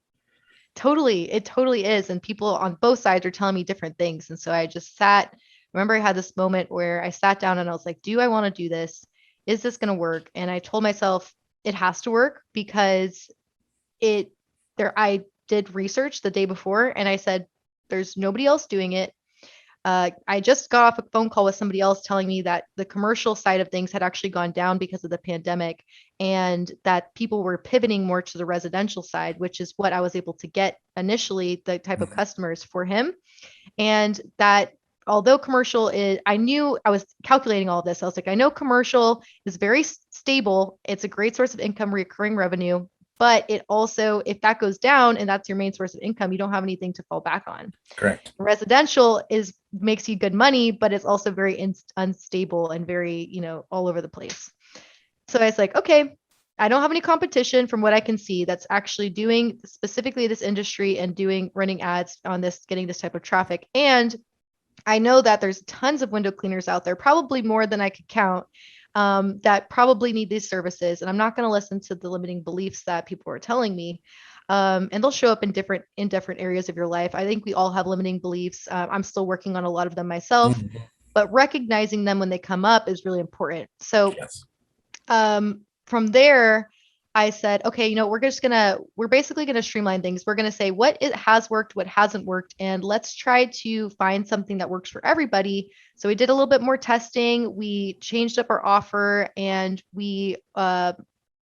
it totally is. And people on both sides are telling me different things. And so I just remember I had this moment where I sat down and I was like, do I want to do this? Is this going to work? And I told myself it has to work because I did research the day before and I said, there's nobody else doing it. I just got off a phone call with somebody else telling me that the commercial side of things had actually gone down because of the pandemic and that people were pivoting more to the residential side, which is what I was able to get initially, the type of Mhm. customers for him. And that although commercial I knew I was calculating all of this. I was like, I know commercial is very stable. It's a great source of income, recurring revenue. But it also, if that goes down and that's your main source of income, you don't have anything to fall back on. Correct. Residential makes you good money, but it's also very unstable and very, all over the place. So I was like, okay, I don't have any competition from what I can see that's actually doing specifically this industry and running ads on this, getting this type of traffic. And I know that there's tons of window cleaners out there, probably more than I could count, that probably need these services. And I'm not going to listen to the limiting beliefs that people are telling me. And they'll show up in different areas of your life. I think we all have limiting beliefs. I'm still working on a lot of them myself, Mhm. but recognizing them when they come up is really important. So Yes. from there, I said, okay, we're basically gonna streamline things. We're gonna say what it has worked, what hasn't worked, and let's try to find something that works for everybody. So we did a little bit more testing. We changed up our offer, and we ran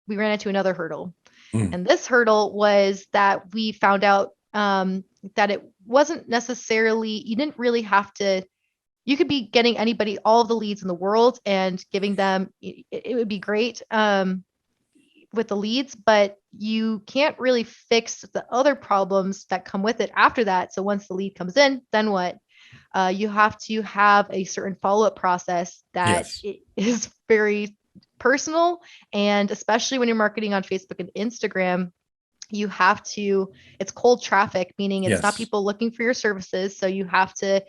into another hurdle. Mm. And this hurdle was that we found out that it wasn't necessarily, you didn't really have to, you could be getting anybody all of the leads in the world and giving them, it would be great. with the leads, but you can't really fix the other problems that come with it after that. So once the lead comes in, then what? You have to have a certain follow-up process that Yes. is very personal. And especially when you're marketing on Facebook and Instagram, you have to, it's cold traffic, meaning it's not Yes. people looking for your services. So you have to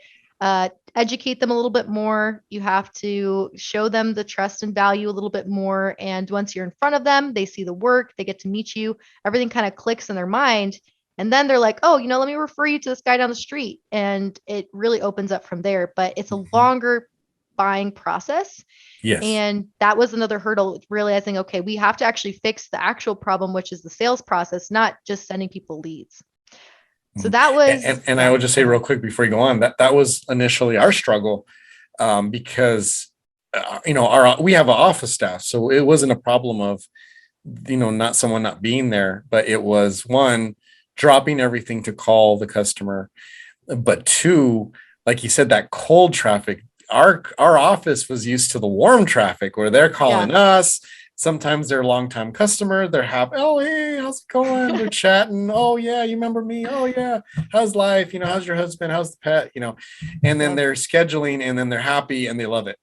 educate them a little bit more. You have to show them the trust and value a little bit more. And once you're in front of them, they see the work, they get to meet you, everything kind of clicks in their mind. And then they're like, oh, let me refer you to this guy down the street. And it really opens up from there. But it's a Mhm. longer buying process. Yes. And that was another hurdle, realizing, okay, we have to actually fix the actual problem, which is the sales process, not just sending people leads. So Mhm. that was, And I yeah, would just say real quick before you go on that was initially our struggle, because we have an office staff, so it wasn't a problem of not someone not being there, but it was one, dropping everything to call the customer, but two, like you said, that cold traffic. Our office was used to the warm traffic where they're yeah, calling us. Sometimes they're a longtime customer. They're happy. Oh, hey, how's it going? They're chatting. Oh, yeah, you remember me? Oh, yeah. How's life? How's your husband? How's the pet? And then yeah, they're scheduling, and then they're happy and they love it.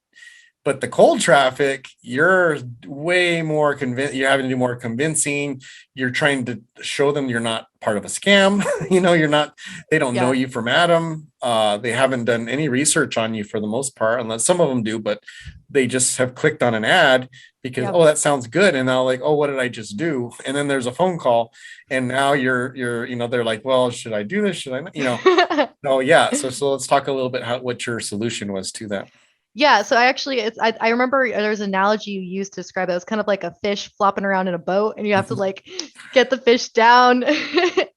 But the cold traffic, you're way more convinced. You're having to do more convincing. You're trying to show them you're not part of a scam. You're not, they don't know yeah, you from Adam. They haven't done any research on you for the most part, unless some of them do, but they just have clicked on an ad because, yeah. oh, that sounds good. And now like, oh, what did I just do? And then there's a phone call. And now they're like, well, should I do this? Should I, oh yeah. So let's talk a little bit what your solution was to that. Yeah, so I actually, I remember there's an analogy you used to describe it. It was kind of like a fish flopping around in a boat, and you have to like get the fish down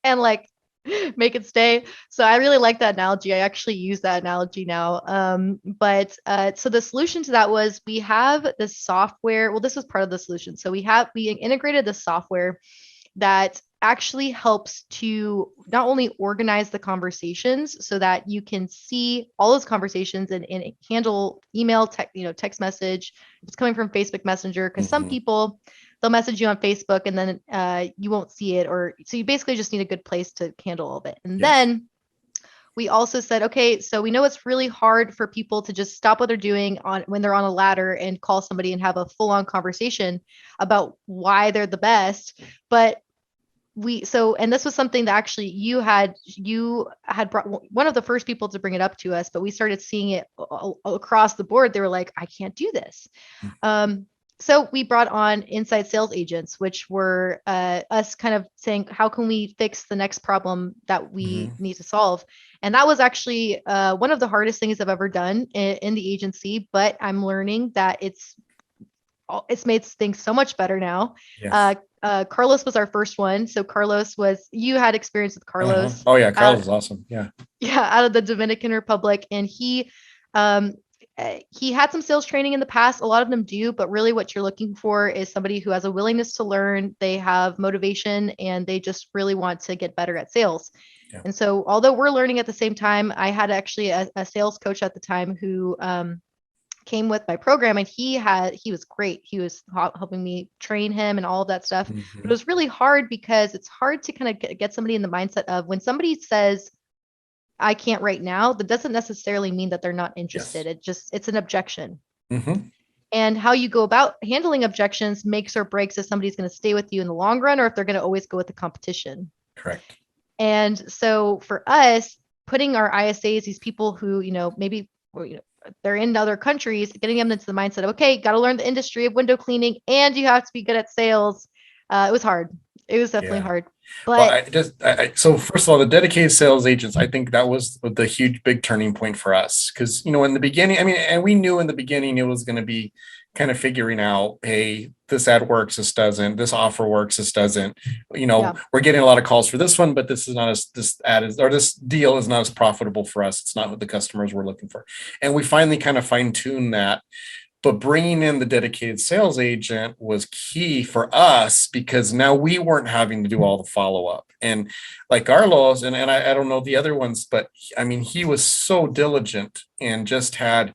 and like make it stay. So I really like that analogy. I actually use that analogy now. But so the solution to that was we have this software. Well, this was part of the solution. So we integrated the software that actually helps to not only organize the conversations so that you can see all those conversations and handle email, text message, if it's coming from Facebook Messenger, because some Mhm. people they'll message you on Facebook and then you won't see it, or so you basically just need a good place to handle all of it. And Yes. then we also said, okay, so we know it's really hard for people to just stop what they're doing on when they're on a ladder and call somebody and have a full-on conversation about why they're the best. But and this was something that actually you had brought one of the first people to bring it up to us, but we started seeing it across the board. They were like, I can't do this. So we brought on inside sales agents, which were us kind of saying, how can we fix the next problem that we Mhm. need to solve? And that was actually one of the hardest things I've ever done in the agency, but I'm learning that it's made things so much better now. Yes. Carlos was our first one. So you had experience with Uh-huh. Carlos, Oh yeah, Carlos is awesome. Yeah. yeah, out of the Dominican Republic. And um, he had some sales training in the past. A lot of them do, but really what you're looking for is somebody who has a willingness to learn. They have motivation and they just really want to get better at sales. Yeah. And so, although we're learning at the same time, I had actually a sales coach at the time who came with my program, and he was great. He was helping me train him and all of that stuff. But it Mhm. was really hard because it's hard to kind of get somebody in the mindset of when somebody says, I can't right now, that doesn't necessarily mean that they're not interested. Yes. It's an objection. Mhm. And how you go about handling objections makes or breaks if somebody's going to stay with you in the long run or if they're going to always go with the competition. Correct. And so for us, putting our ISAs, these people who, maybe they're in other countries, getting them into the mindset of, okay, got to learn the industry of window cleaning and you have to be good at sales. It was hard. It was definitely Yeah. hard. Well, But so first of all, the dedicated sales agents, I think that was the huge, big turning point for us. Because, in the beginning, I mean, and we knew in the beginning it was going to be kind of figuring out, hey, this ad works, this doesn't, this offer works, this doesn't. yeah, We're getting a lot of calls for this one, but this is not this ad is, or this deal is not as profitable for us. It's not what the customers we're looking for. And we finally kind of fine tuned that, but bringing in the dedicated sales agent was key for us because now we weren't having to do all the follow up. And like Carlos, and I don't know the other ones, but I mean, he was so diligent and just had,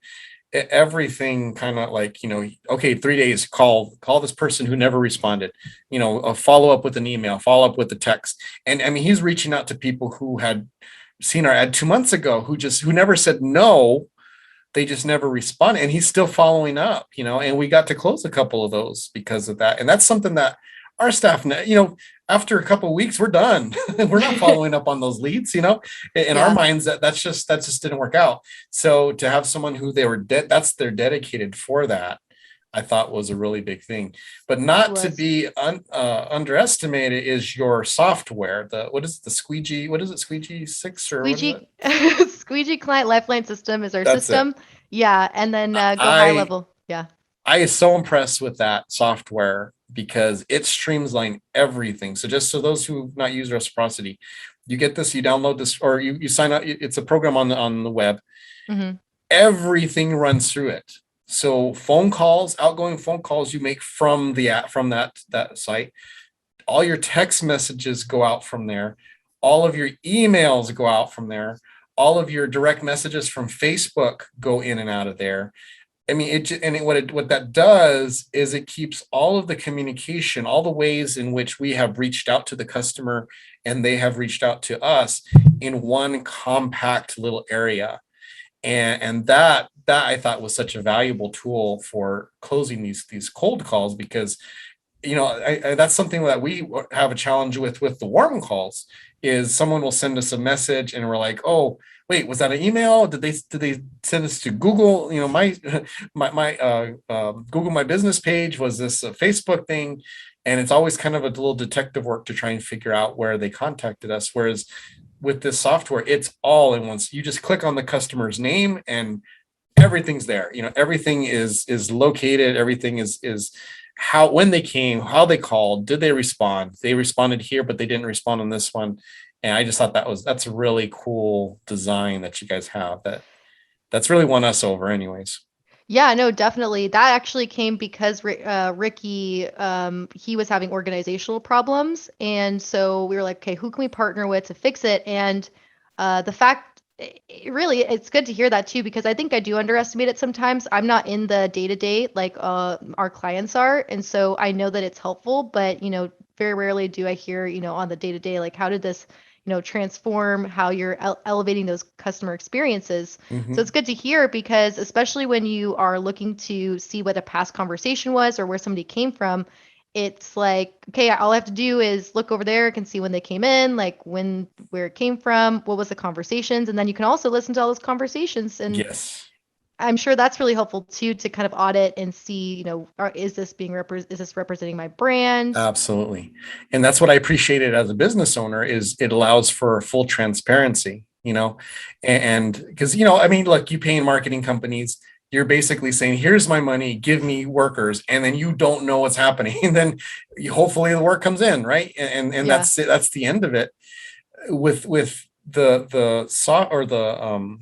everything kind of like, okay, 3 days, call this person who never responded, follow up with an email, follow up with a text. And I mean, he's reaching out to people who had seen our ad 2 months ago, who never said no. They just never respond, and he's still following up, and we got to close a couple of those because of that. And that's something that our staff, after a couple of weeks, we're done. We're not following up on those leads, in our Yeah, minds, that just didn't work out. So to have someone who they're dedicated for that, I thought was a really big thing. But it not to was. be underestimated is your software. What is it, the squeegee? What is it, squeegee 6, or what is it? Squeegee Squeegee Client Lifeline System is our That's it. system. Yeah, and then go high I level. Yeah. I is so impressed with that software because it streamlines everything. So just so those who have not used Reciprocity, you get this, you download this, or you sign up. It's a program on the web. Hmm. Everything runs through it. So outgoing phone calls you make from the app, from that site, all your text messages go out from there, all of your emails go out from there, all of your direct messages from Facebook go in and out of there. I mean, what that does is it keeps all of the communication, all the ways in which we have reached out to the customer and they have reached out to us in one compact little area. And that I thought was such a valuable tool for closing these cold calls, because that's something that we have a challenge with the warm calls. Is someone will send us a message and we're like, oh wait, was that an email? Did they send us to Google? My Google My Business page? Was this a Facebook thing? And it's always kind of a little detective work to try and figure out where they contacted us. Whereas with this software, it's all in once. You just click on the customer's name and everything's there. Everything is located. Everything is how, when they came, how they called, did they respond? They responded here, but they didn't respond on this one. And I just thought that's a really cool design that you guys have. That's really won us over, anyways. Yeah, no, definitely. That actually came because Ricky, he was having organizational problems, and so we were like, okay, who can we partner with to fix it? And the fact, really, it's good to hear that too, because I think I do underestimate it sometimes. I'm not in the day to day like our clients are, and so I know that it's helpful, but very rarely do I hear on the day to day like how did this transform how you're elevating those customer experiences. So Mm-hmm. it's good to hear because especially when you are looking to see what a past conversation was or where somebody came from, it's like, okay, all I have to do is look over there, I can see when they came in, like where it came from, what was the conversations, and then you can also listen to all those conversations. And Yes. I'm sure that's really helpful too to kind of audit and see, is this representing my brand? Absolutely. And that's what I appreciated as a business owner, is it allows for full transparency, and because, I mean, look, you pay in marketing companies, you're basically saying, here's my money, give me workers, and then you don't know what's happening. And then hopefully the work comes in, right? And Yeah, that's it, that's the end of it. With the saw or the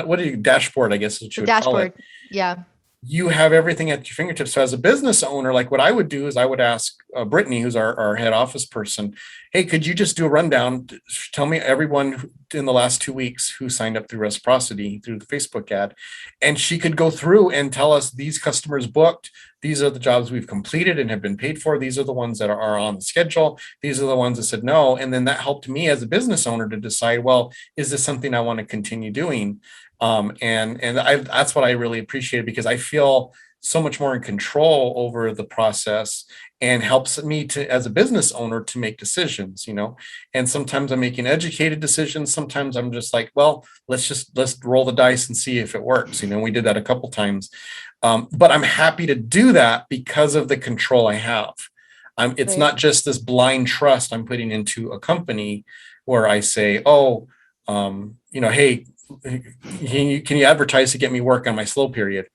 what do you dashboard, I guess is what the you would call it. dashboard. Yeah. You have everything at your fingertips. So as a business owner, like what I would do is I would ask Brittany, who's our head office person, hey, could you just do a rundown? Tell me everyone in the last 2 weeks who signed up through Reciprocity through the Facebook ad. And she could go through and tell us, these customers booked. These are the jobs we've completed and have been paid for. These are the ones that are on the schedule. These are the ones that said no. And then that helped me as a business owner to decide, well, is this something I want to continue doing? That's what I really appreciated, because I feel so much more in control over the process, and helps me to, as a business owner, to make decisions, and sometimes I'm making educated decisions. Sometimes I'm just like, well, let's roll the dice and see if it works. We did that a couple times. But I'm happy to do that because of the control I have. It's Right. not just this blind trust I'm putting into a company where I say, oh, hey, can you advertise to get me work on my slow period?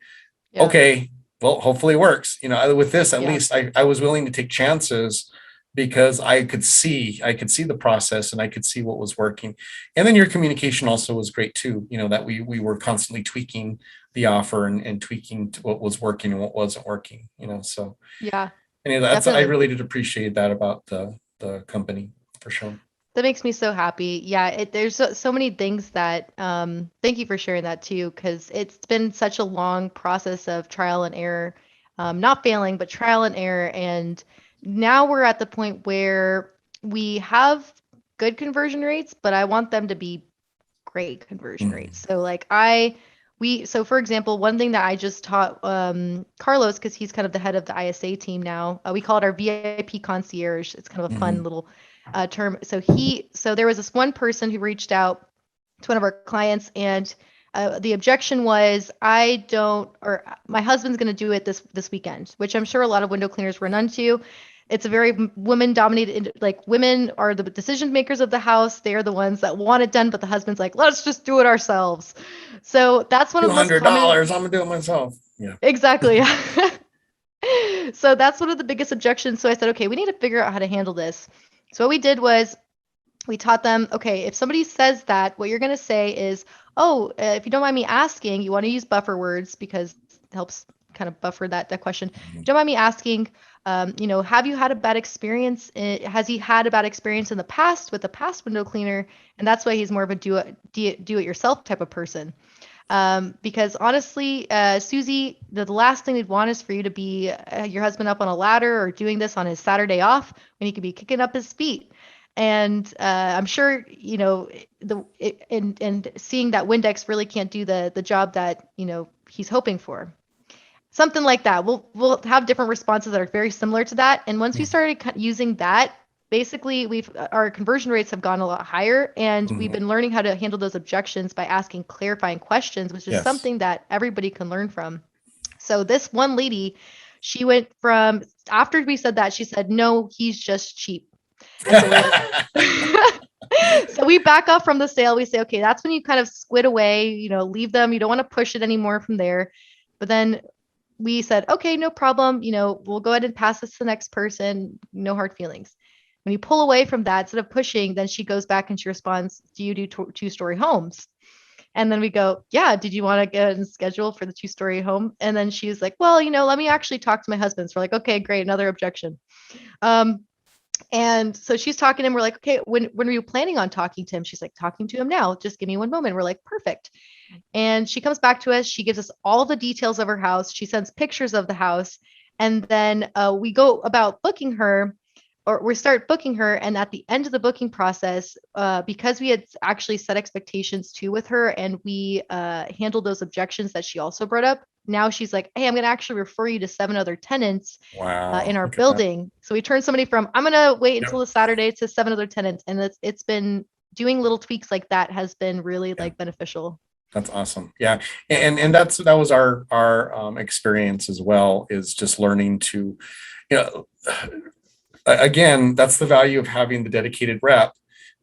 Yeah. Okay, well, hopefully it works. With this, at Yeah. least I was willing to take chances, because I could see the process and I could see what was working. And then your communication also was great too, that we were constantly tweaking the offer, and tweaking to what was working and what wasn't working, so Yeah. anyway, I Definitely. really did appreciate that about the company, for sure. That makes me so happy. Yeah, there's so many things that thank you for sharing that too, because it's been such a long process of trial and error, not failing, but trial and error. And now we're at the point where we have good conversion rates, but I want them to be great conversion Mhm. rates. So like so for example, one thing that I just taught Carlos, because he's kind of the head of the ISA team now, we call it our VIP concierge. It's kind of a fun Mhm. little term. So there was this one person who reached out to one of our clients, and the objection was, I don't, or my husband's going to do it this weekend, which I'm sure a lot of window cleaners run into. It's a very women dominated, like women are the decision makers of the house. They are the ones that want it done, but the husband's like, let's just do it ourselves. So that's one of two the most hundred common. dollars I'm gonna do it myself. Yeah. Exactly. So that's one of the biggest objections. So I said, okay, we need to figure out how to handle this. So what we did was we taught them, okay, if somebody says that, what you're going to say is, oh, if you don't mind me asking, you want to use buffer words because it helps kind of buffer that question. If you don't mind me asking, have you had a bad experience? Has he had a bad experience in the past with a past window cleaner? And that's why he's more of a do-it-yourself type of person. Because honestly, Susie, the last thing we'd want is for you to be your husband up on a ladder or doing this on his Saturday off when he could be kicking up his feet. And I'm sure and seeing that Windex really can't do the job that he's hoping for. Something like that. We'll have different responses that are very similar to that. And once we started using that, basically our conversion rates have gone a lot higher, and we've Mhm. been learning how to handle those objections by asking clarifying questions, which is Yes. something that everybody can learn from. So this one lady, she went from after we said that, she said, "No, he's just cheap." And so we're like, so we back off from the sale. We say, okay, that's when you kind of squid away, leave them. You don't want to push it anymore from there. But then we said, okay, no problem. We'll go ahead and pass this to the next person. No hard feelings. When you pull away from that, instead of pushing, then she goes back and she responds, do you do two-story homes? And then we go, yeah, did you want to get and schedule for the two-story home? And then she's like, well, let me actually talk to my husband. So we're like, okay, great. Another objection. Um, and so she's talking to him. We're like, okay, when are you planning on talking to him? She's like, talking to him now. Just give me one moment. We're like, perfect. And she comes back to us. She gives us all the details of her house. She sends pictures of the house. And then we go about booking her, or we start booking her. And at the end of the booking process, because we had actually set expectations too with her, and we handled those objections that she also brought up, now she's like, hey, I'm going to actually refer you to 7 other tenants Wow. in our Look at that. building. So we turned somebody from, I'm going to wait until Yep. the Saturday, to 7 other tenants. And it's been doing little tweaks like that has been really Yeah. like beneficial. That's awesome. Yeah. And that was our experience as well, is just learning to, you know, again, that's the value of having the dedicated rep,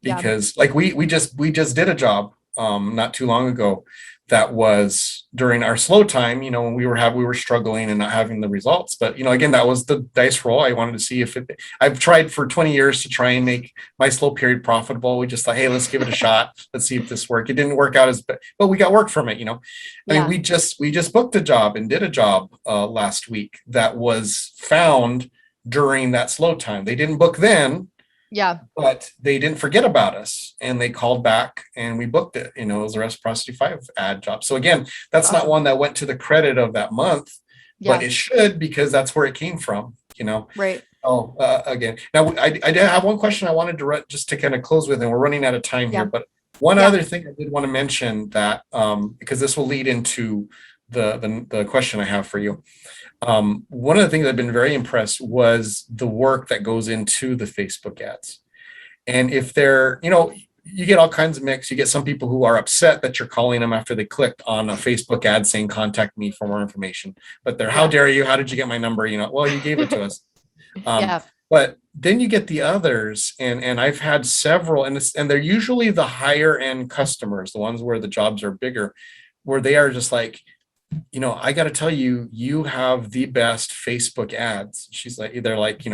Yeah. because like we just did a job not too long ago that was during our slow time, when we were struggling and not having the results. But again, that was the dice roll. I wanted to see if I've tried for 20 years to try and make my slow period profitable. We just thought, hey, let's give it a shot. Let's see if this works. It didn't work out but we got work from it. I mean, Yeah. we just booked a job and did a job last week that was found during that slow time. They didn't book then, Yeah. but they didn't forget about us and they called back and we booked it. It was a Reciprocity 5 ad job. So again, That's that's not awesome. one that went to the credit of that month, but Yeah. it should, because that's where it came from. Right. Oh, again, now I did have one question I wanted to just to kind of close with, and we're running out of time here. Yeah. But one Yeah. other thing I did want to mention, that because this will lead into the question I have for you. One of the things I've been very impressed was the work that goes into the Facebook ads. And if you get all kinds of mix. You get some people who are upset that you're calling them after they clicked on a Facebook ad saying, contact me for more information. But they're, how Yeah. dare you? How did you get my number? Well, you gave it to us. Um, Yeah. but then you get the others, and I've had several, and they're usually the higher end customers, the ones where the jobs are bigger, where they are just like, I got to tell you, you have the best Facebook ads. They're like,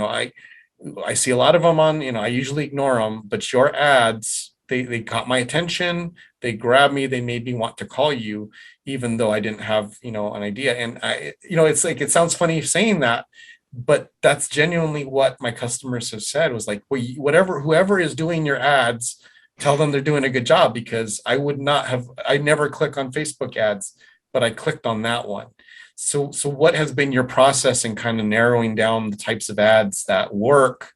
I see a lot of them on, I usually ignore them, but your ads, they caught my attention. They grabbed me. They made me want to call you, even though I didn't have, an idea. And it's like, it sounds funny saying that, but that's genuinely what my customers have said was like, well, whatever, whoever is doing your ads, tell them they're doing a good job, because I never click on Facebook ads, but I clicked on that one. So what has been your process in kind of narrowing down the types of ads that work,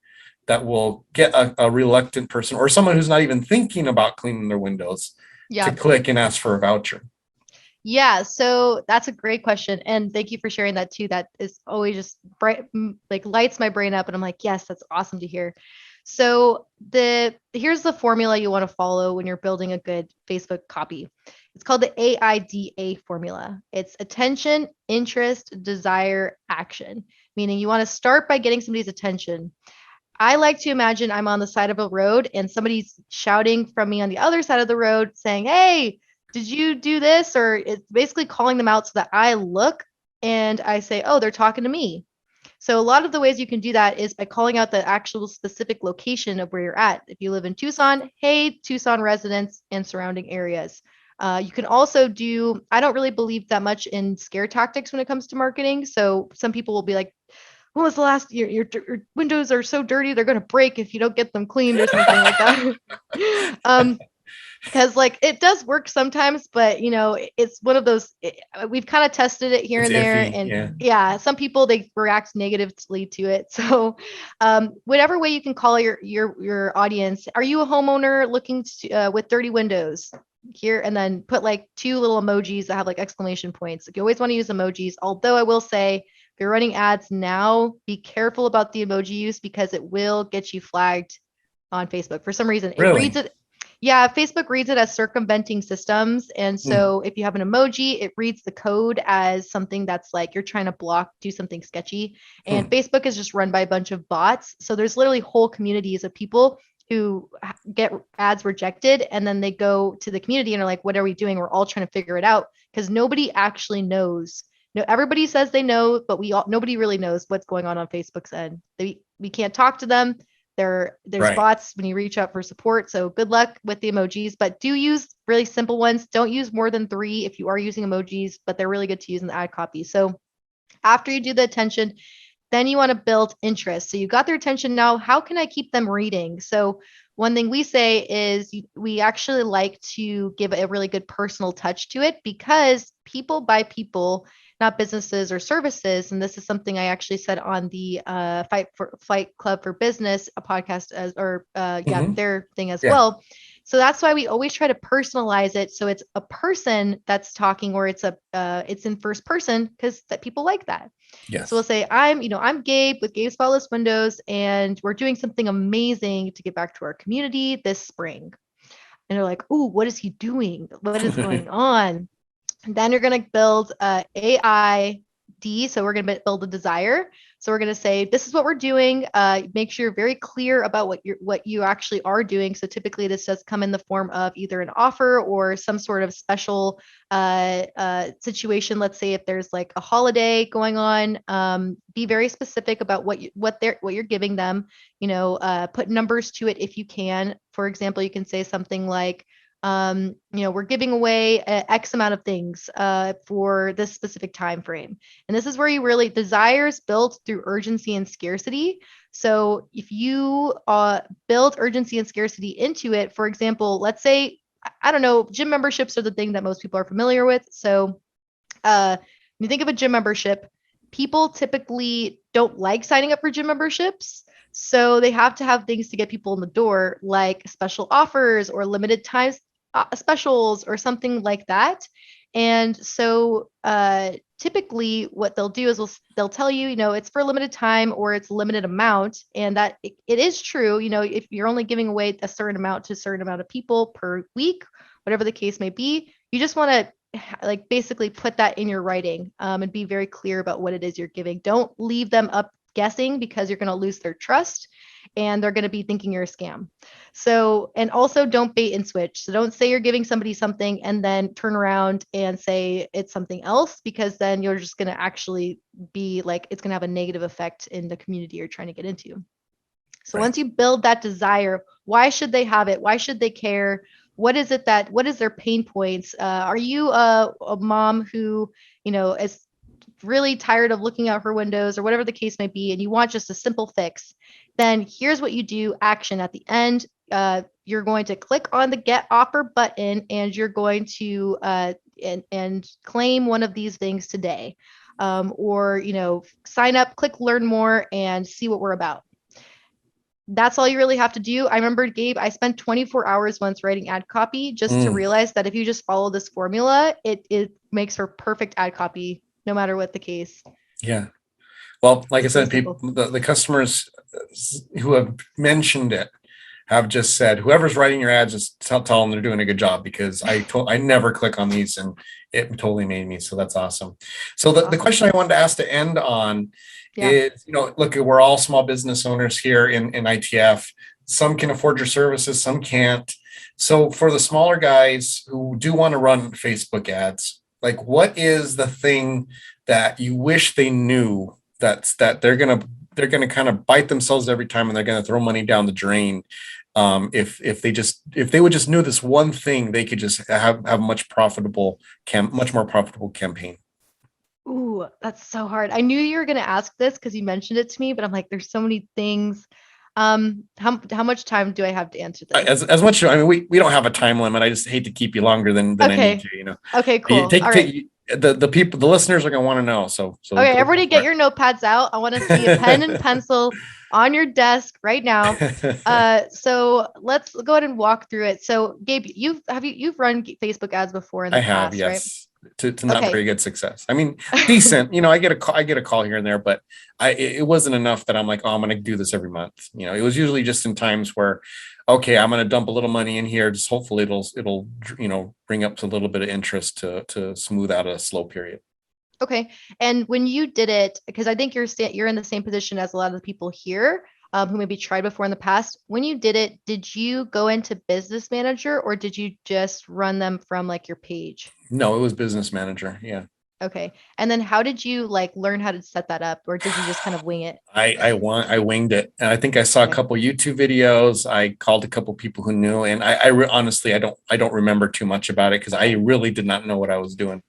that will get a reluctant person or someone who's not even thinking about cleaning their windows to Yeah. click and ask for a voucher? Yeah, so that's a great question. And thank you for sharing that too. That is always just bright, like lights my brain up. And I'm like, yes, that's awesome to hear. So here's the formula you want to follow when you're building a good Facebook copy. It's called the AIDA formula. It's attention, interest, desire, action, meaning you want to start by getting somebody's attention. I like to imagine I'm on the side of a road and somebody's shouting from me on the other side of the road saying, "Hey, did you do this?" Or it's basically calling them out so that I look and I say, "Oh, they're talking to me." So a lot of the ways you can do that is by calling out the actual specific location of where you're at. If you live in Tucson, hey, Tucson residents and surrounding areas. You can also I don't really believe that much in scare tactics when it comes to marketing. So some people will be like, when was the last your windows are so dirty they're going to break if you don't get them cleaned or something like that. Because like it does work sometimes, but it's one of those we've kind of tested it here It's and there, iffy. and Yeah. yeah, some people they react negatively to it. So whatever way you can call your audience. Are you a homeowner looking to, with dirty windows here, and then put like two little emojis that have like exclamation points. Like, you always want to use emojis, although I will say if you're running ads now, be careful about the emoji use because it will get you flagged on Facebook. For some reason, it reads Really? it. Yeah, Facebook reads it as circumventing systems. And Mm. so if you have an emoji, it reads the code as something that's like you're trying to do something sketchy. And Hmm. Facebook is just run by a bunch of bots. So there's literally whole communities of people who get ads rejected and then they go to the community and are like, what are we doing? We're all trying to figure it out because nobody actually knows. No, everybody says they know, but nobody really knows what's going on Facebook's end. We can't talk to them. There's Right. bots when you reach out for support. So good luck with the emojis, but do use really simple ones. Don't use more than 3 if you are using emojis, but they're really good to use in the ad copy. So after you do the attention, then you want to build interest. So you got their attention now. How can I keep them reading? So one thing we say is we actually like to give a really good personal touch to it because people buy people, not businesses or services. And this is something I actually said on the Fight Club for Business, a podcast Hmm. their thing as Yeah. well. So that's why we always try to personalize it so it's a person that's talking or it's in first person because that people like that. So we'll Yes. say, I'm Gabe with Gabe's Spotless Windows, and we're doing something amazing to get back to our community this spring. And they're like, "Ooh, what is he doing? What is going on?" And then you're going to build AID. So we're going to build a desire. So we're going to say, this is what we're doing. Make sure you're very clear about what you actually are doing. So typically this does come in the form of either an offer or some sort of special situation. Let's say if there's like a holiday going on, be very specific about what you're giving them. Put numbers to it if you can. For example, you can say something like, we're giving away X amount of things for this specific time frame. And this is where you really desires built through urgency and scarcity. So if you build urgency and scarcity into it, for example, let's say, I don't know, gym memberships are the thing that most people are familiar with. So when you think of a gym membership, people typically don't like signing up for gym memberships. So they have to have things to get people in the door, like special offers or limited times specials or something like that. And so typically what they'll do is they'll tell you, it's for a limited time or it's a limited amount. And that it is true, if you're only giving away a certain amount to a certain amount of people per week, whatever the case may be, you just want to like basically put that in your writing and be very clear about what it is you're giving. Don't leave them up guessing because you're going to lose their trust and they're going to be thinking you're a scam. So, and also don't bait and switch. So don't say you're giving somebody something and then turn around and say it's something else because then you're just going to actually be like, it's going to have a negative effect in the community you're trying to get into. So Right. once you build that desire, why should they have it? Why should they care? What is their pain points? Are you a mom who, is really tired of looking out her windows or whatever the case may be, and you want just a simple fix, then here's what you do. Action at the end. You're going to click on the get offer button, and you're going to and claim one of these things today, or sign up, click learn more, and see what we're about. That's all you really have to do. I remember, Gabe, I spent 24 hours once writing ad copy just to realize that if you just follow this formula, it makes for perfect ad copy, no matter what the case. Yeah. Well, like I So said, people, the customers who have mentioned it have just said, whoever's writing your ads, just tell them they're doing a good job, because I never click on these, and it totally made me. So that's awesome. So the question I wanted to ask to end on is, look, we're all small business owners here in ITF. Some can afford your services, some can't. So for the smaller guys who do want to run Facebook ads, like, what is the thing that you wish they knew that they're gonna kind of bite themselves every time, and they're gonna throw money down the drain? If they would just knew this one thing, they could just have much more profitable campaign. Ooh, that's so hard. I knew you were going to ask this because you mentioned it to me, but I'm like, there's so many things. How much time do I have to answer this? As much. I mean, we don't have a time limit. I just hate to keep you longer than I need to. Okay, cool. All right. The people, the listeners are going to want to know. So okay, everybody, get your notepads out. I want to see a pen and pencil on your desk right now. So let's go ahead and walk through it. So, Gabe, you've run Facebook ads before in the past, yes. Right? To not very good success. I mean, decent. I get a call here and there, but it wasn't enough that I'm like, oh, I'm going to do this every month. It was usually just in times where, okay, I'm going to dump a little money in here. Just hopefully it'll bring up a little bit of interest to smooth out a slow period. Okay. And when you did it, because I think you're in the same position as a lot of the people here who maybe tried before in the past. When you did it, did you go into Business Manager, or did you just run them from like your page? No, it was Business Manager. Yeah. Okay. And then how did you learn how to set that up, or did you just kind of wing it? I winged it. And I think I saw a couple YouTube videos. I called a couple people who knew, and honestly, I don't remember too much about it, because I really did not know what I was doing.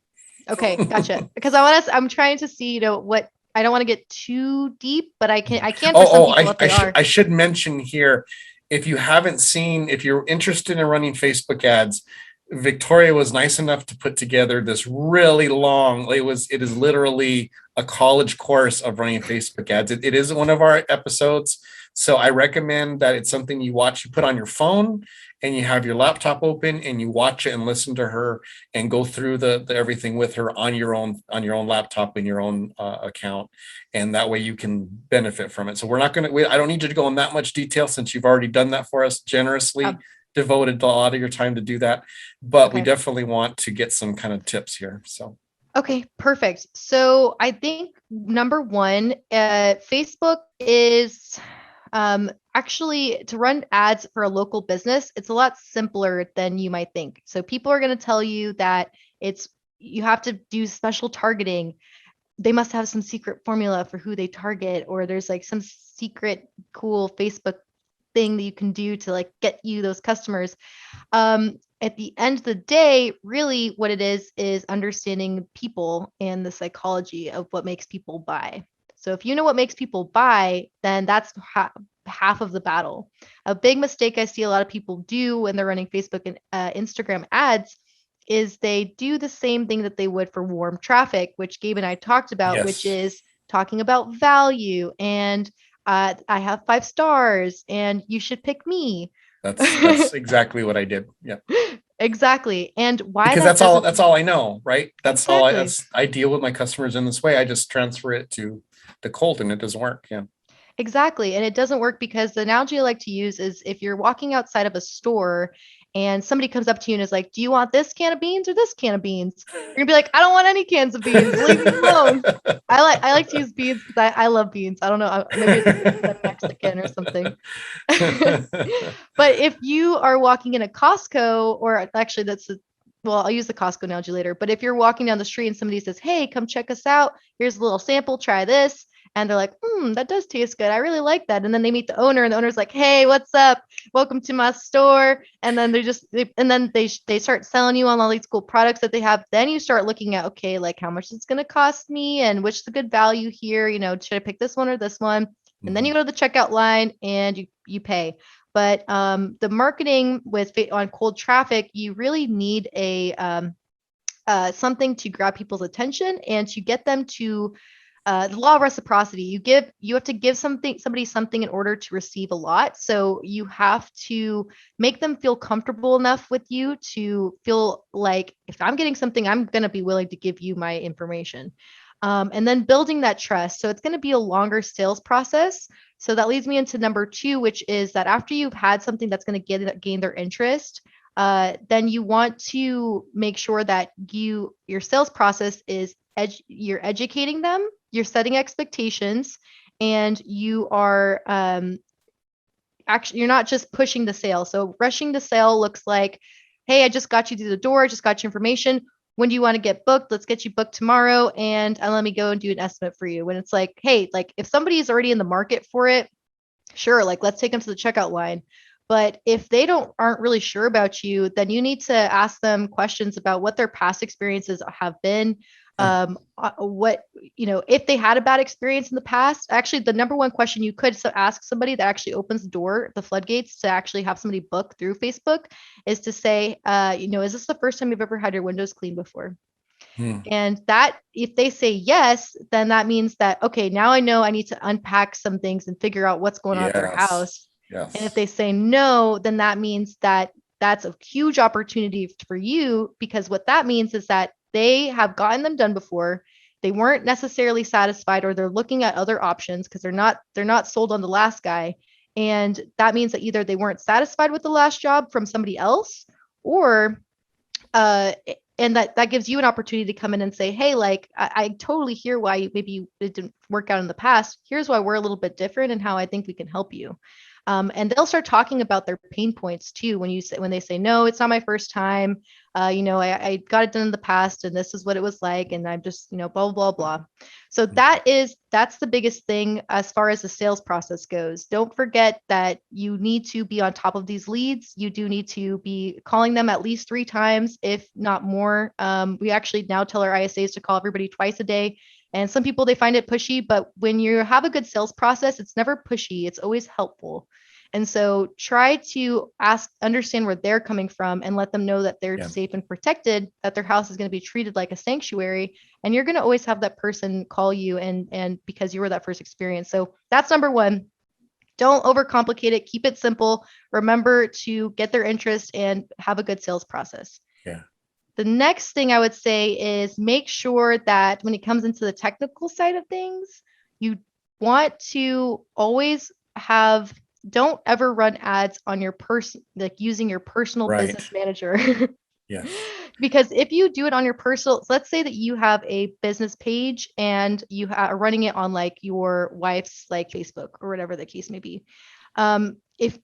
Okay, gotcha. Because I'm trying to see, what I don't want to get too deep, but I can for some people if they are. I should mention here, if you're interested in running Facebook ads, Victoria was nice enough to put together this really long, it is literally a college course of running Facebook ads. It is one of our episodes. So I recommend that it's something you put on your phone, and you have your laptop open, and you watch it and listen to her and go through the everything with her on your own laptop in your own account. And that way you can benefit from it. So I don't need you to go in that much detail, since you've already done that for us generously. Devoted a lot of your time to do that, but we definitely want to get some kind of tips here. So okay, perfect. So I think number one, Facebook is actually, to run ads for a local business, it's a lot simpler than you might think. So people are going to tell you that you have to do special targeting. They must have some secret formula for who they target, or there's some secret cool Facebook thing that you can do to get you those customers. At the end of the day, really what it is understanding people and the psychology of what makes people buy. So if you know what makes people buy, then that's half of the battle. A big mistake I see a lot of people do when they're running Facebook and Instagram ads is they do the same thing that they would for warm traffic, which Gabe and I talked about, which is talking about value and I have 5 stars and you should pick me. That's exactly what I did. Yeah. Exactly. And why? Because that's all I know, right? That's all I deal with my customers in this way. I just transfer it to Colt, and it doesn't work. Yeah. Exactly. And it doesn't work because the analogy I like to use is if you're walking outside of a store and somebody comes up to you and is like, do you want this can of beans or this can of beans? You're gonna be like, I don't want any cans of beans. Leave me alone. I like to use beans because I love beans. I don't know. Maybe it's Mexican or something. But if you are walking in a Costco, or actually I'll use the Costco analogy later. But if you're walking down the street and somebody says, hey, come check us out. Here's a little sample. Try this. and they're like, that does taste good. I really like that. And then they meet the owner, and the owner's like, hey, what's up? Welcome to my store. And then they start selling you on all these cool products that they have. Then you start looking at, okay, like how much it's going to cost me and which is the good value here. Should I pick this one or this one? And then you go to the checkout line and you pay. But the marketing on cold traffic, you really need a something to grab people's attention and to get them to the law of reciprocity. You have to give somebody something in order to receive a lot. So you have to make them feel comfortable enough with you to feel like, if I'm getting something, I'm going to be willing to give you my information. And then building that trust. So it's going to be a longer sales process. So that leads me into number 2, which is that after you've had something that's going to gain their interest, then you want to make sure that your sales process is you're educating them, you're setting expectations, and you are actually, you're not just pushing the sale. So rushing the sale looks like, hey, I just got you through the door, I just got your information. When do you want to get booked? Let's get you booked tomorrow, and let me go and do an estimate for you. When it's like, hey, like if somebody is already in the market for it, sure, like let's take them to the checkout line. But if they aren't really sure about you, then you need to ask them questions about what their past experiences have been. What, if they had a bad experience in the past. Actually, the number one question you could ask somebody that actually opens the door, the floodgates, to actually have somebody book through Facebook is to say, is this the first time you've ever had your windows cleaned before? And that, if they say yes, then that means that, okay, now I know I need to unpack some things and figure out what's going on at their Yes. house. And if Yes. they say no, then that means that that's a huge opportunity for you, because what that means is that they have gotten them done before. They weren't necessarily satisfied, or they're looking at other options because they're not sold on the last guy. And that means that either they weren't satisfied with the last job from somebody else, or uh and that gives you an opportunity to come in and say, hey, like I totally hear why maybe it didn't work out in the past. Here's why we're a little bit different and how I think we can help you. And they'll start talking about their pain points too. When they say, no, it's not my first time. I got it done in the past and this is what it was like. And I'm just, blah, blah, blah. So that's the biggest thing as far as the sales process goes. Don't forget that you need to be on top of these leads. You do need to be calling them at least 3 times, if not more. We actually now tell our ISAs to call everybody twice a day. And some people, they find it pushy, but when you have a good sales process, it's never pushy. It's always helpful. And so try to understand where they're coming from and let them know that they're Yeah. safe and protected, that their house is going to be treated like a sanctuary. And you're going to always have that person call you and because you were that first experience. So that's number 1. Don't overcomplicate it. Keep it simple. Remember to get their interest and have a good sales process. Yeah. The next thing I would say is make sure that when it comes into the technical side of things, you want to always don't ever run ads on your like using your personal Right. business manager. Yes. Because if you do it on your personal, so let's say that you have a business page and you are running it on like your wife's like Facebook or whatever the case may be. If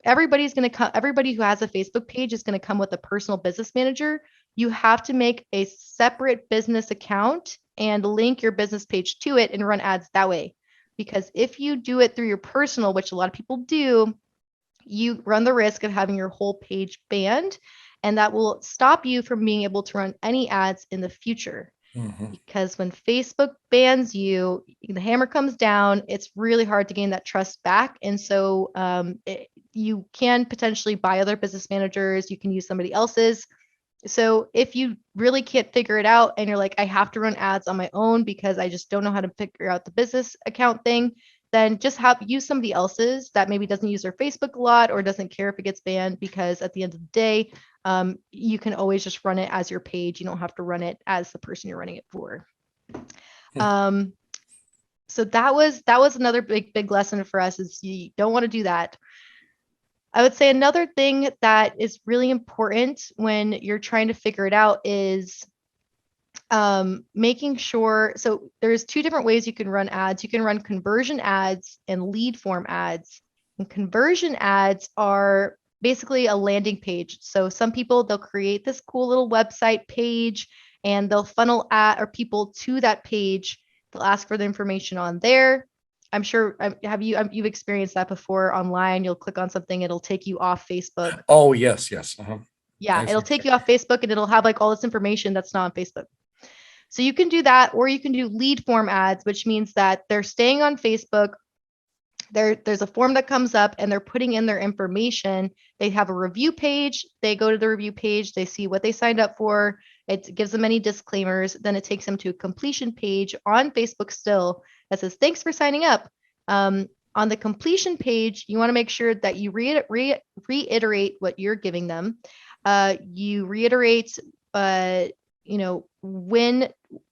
everybody's going to come, everybody who has a Facebook page is going to come with a personal business manager. You have to make a separate business account and link your business page to it and run ads that way. Because if you do it through your personal, which a lot of people do, you run the risk of having your whole page banned, and that will stop you from being able to run any ads in the future. Because when Facebook bans you, the hammer comes down, it's really hard to gain that trust back. And so you can potentially buy other business managers, you can use somebody else's. So if you really can't figure it out and you're like, I have to run ads on my own because I just don't know how to figure out the business account thing, then just use somebody else's that maybe doesn't use their Facebook a lot or doesn't care if it gets banned, because at the end of the day, you can always just run it as your page. You don't have to run it as the person you're running it for. So that was another big lesson for us, is you don't want to do that. I would say another thing that is really important when you're trying to figure it out is making sure. So there's 2 different ways you can run ads. You can run conversion ads and lead form ads. And conversion ads are basically a landing page. So some people, they'll create this cool little website page and they'll funnel people to that page. They'll ask for the information on there. I'm sure you've experienced that before online. You'll click on something, it'll take you off Facebook. Oh, yes. Yeah, it'll take you off Facebook and it'll have like all this information that's not on Facebook. So you can do that, or you can do lead form ads, which means that they're staying on Facebook. There's a form that comes up and they're putting in their information. They have a review page. They go to the review page. They see what they signed up for. It gives them any disclaimers. Then it takes them to a completion page on Facebook still that says, thanks for signing up. On the completion page, you want to make sure that you reiterate what you're giving them. You reiterate, when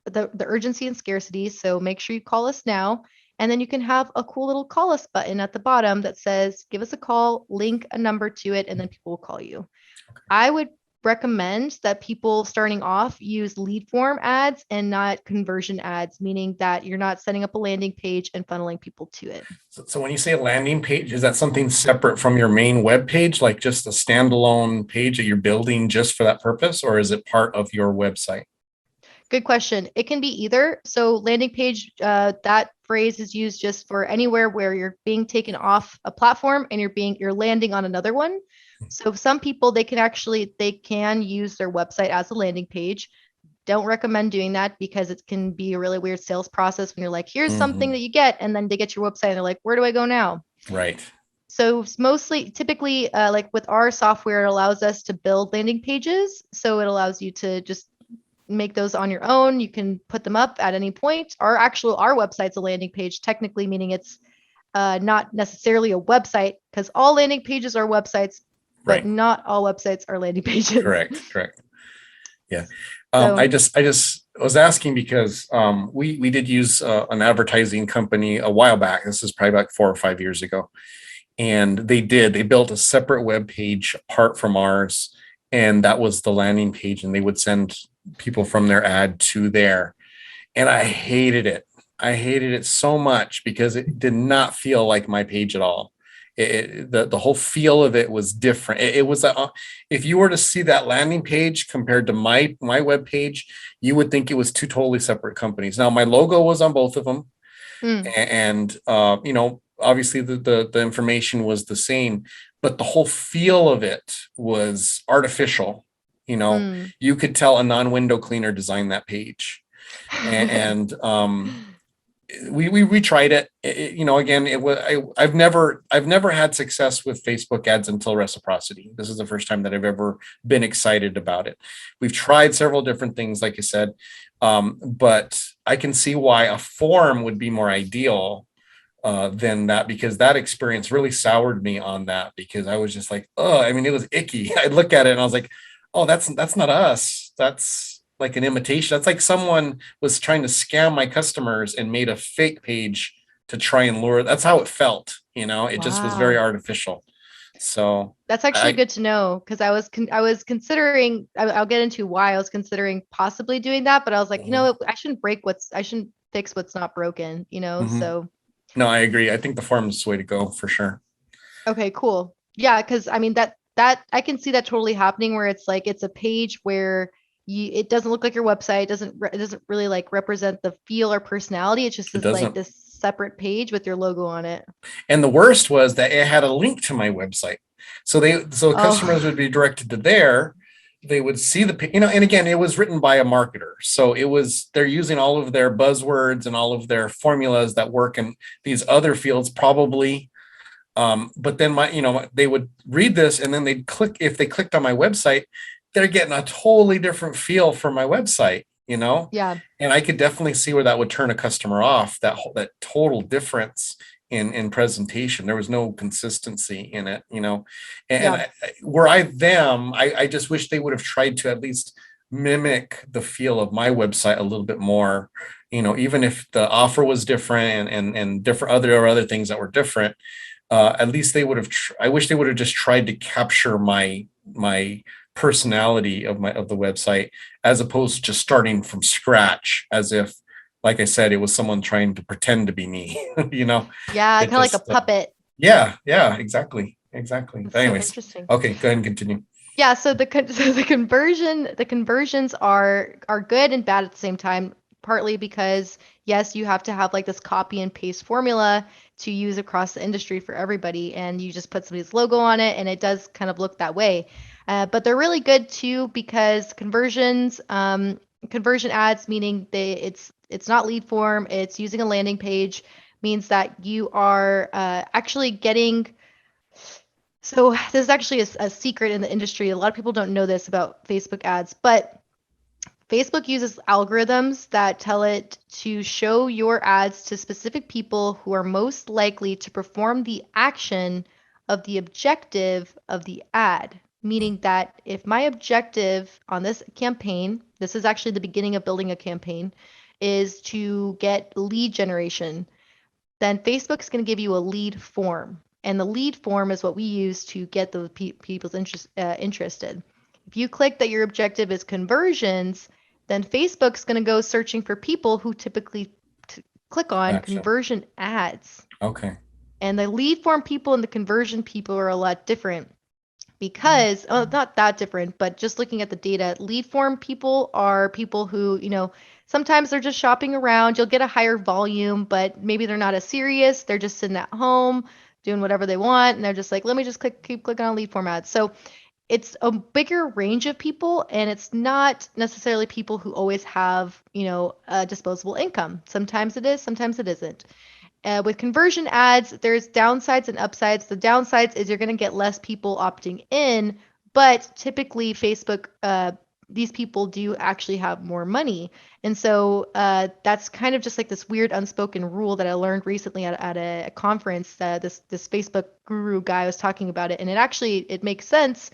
the urgency and scarcity. So make sure you call us now. And then you can have a cool little call us button at the bottom that says, give us a call, link a number to it, and then people will call you. Okay. I would recommend that people starting off use lead form ads and not conversion ads, meaning that you're not setting up a landing page and funneling people to it. So when you say a landing page, is that something separate from your main web page, like just a standalone page that you're building just for that purpose, or is it part of your website? Good question. It can be either. So landing page, that phrase is used just for anywhere where you're being taken off a platform and you're landing on another one. So some people, they can use their website as a landing page. Don't recommend doing that because it can be a really weird sales process when you're like, here's something that you get, and then they get your website and they're like, where do I go now? Right. So typically, like with our software, it allows us to build landing pages. So it allows you to just make those on your own. You can put them up at any point. Our website's a landing page, technically, meaning it's not necessarily a website, because all landing pages are websites, but not all websites are landing pages. Correct. Yeah. I just was asking because we did use an advertising company a while back. This is probably like 4 or 5 years ago. And they built a separate web page apart from ours. And that was the landing page, and they would send people from their ad to there. And I hated it. I hated it so much because it did not feel like my page at all. The whole feel of it was different. It was if you were to see that landing page compared to my web page, you would think it was two totally separate companies. Now my logo was on both of them, and obviously the information was the same, but the whole feel of it was artificial. You could tell a non-window cleaner designed that page, and we tried it. Again, it was I've never had success with Facebook ads until Reciprocity. This is the first time that I've ever been excited about it. We've tried several different things, like I said, but I can see why a form would be more ideal than that, because that experience really soured me on that, because I was just like, it was icky. I'd look at it and I was like, oh, that's not us. That's like an imitation. That's like someone was trying to scam my customers and made a fake page to try and lure. That's how it felt. It just was very artificial. So that's actually good to know, because I was considering, I'll get into why I was considering possibly doing that, but I was like, I shouldn't fix what's not broken, so. No, I agree. I think the form is the way to go for sure. Okay, cool. Yeah, because that I can see that totally happening, where it's like it's a page where it doesn't look like your website. It doesn't really like represent the feel or personality. It's just like this separate page with your logo on it. And the worst was that it had a link to my website, so customers would be directed to there. They would see and again, it was written by a marketer. So they're using all of their buzzwords and all of their formulas that work in these other fields probably. But then they would read this and then if they clicked on my website, they're getting a totally different feel for my website, Yeah. And I could definitely see where that would turn a customer off, that total difference in presentation. There was no consistency in it, and I just wish they would have tried to at least mimic the feel of my website a little bit more, even if the offer was different and different other things that were different. At least they would have, I wish they would have just tried to capture my personality of the website, as opposed to just starting from scratch, as if, like I said, it was someone trying to pretend to be me, Yeah, kind of like a puppet. Yeah, exactly. But anyways, so okay, go ahead and continue. Yeah, so the conversions are good and bad at the same time. partly because yes, you have to have like this copy and paste formula to use across the industry for everybody, and you just put somebody's logo on it and it does kind of look that way. But they're really good too because conversion ads, meaning it's not lead form, it's using a landing page, means that you are actually getting. So this is actually a secret in the industry. A lot of people don't know this about Facebook ads, but Facebook uses algorithms that tell it to show your ads to specific people who are most likely to perform the action of the objective of the ad. Meaning that if my objective on this campaign, this is actually the beginning of building a campaign, is to get lead generation, then Facebook's going to give you a lead form. And the lead form is what we use to get the people's interested. If you click that your objective is conversions, then Facebook's going to go searching for people who typically click on Gotcha. conversion ads. Okay. And the lead form people and the conversion people are a lot different because not that different, but just looking at the data, lead form people are people who, sometimes they're just shopping around. You'll get a higher volume, but maybe they're not as serious. They're just sitting at home doing whatever they want, and they're just like, let me just keep clicking on lead form ads. So it's a bigger range of people, and it's not necessarily people who always have, a disposable income. Sometimes it is, sometimes it isn't. With conversion ads, there's downsides and upsides. The downsides is you're going to get less people opting in, but typically Facebook, these people do actually have more money. And so that's kind of just like this weird unspoken rule that I learned recently at a conference. This Facebook guru guy was talking about it, and it makes sense.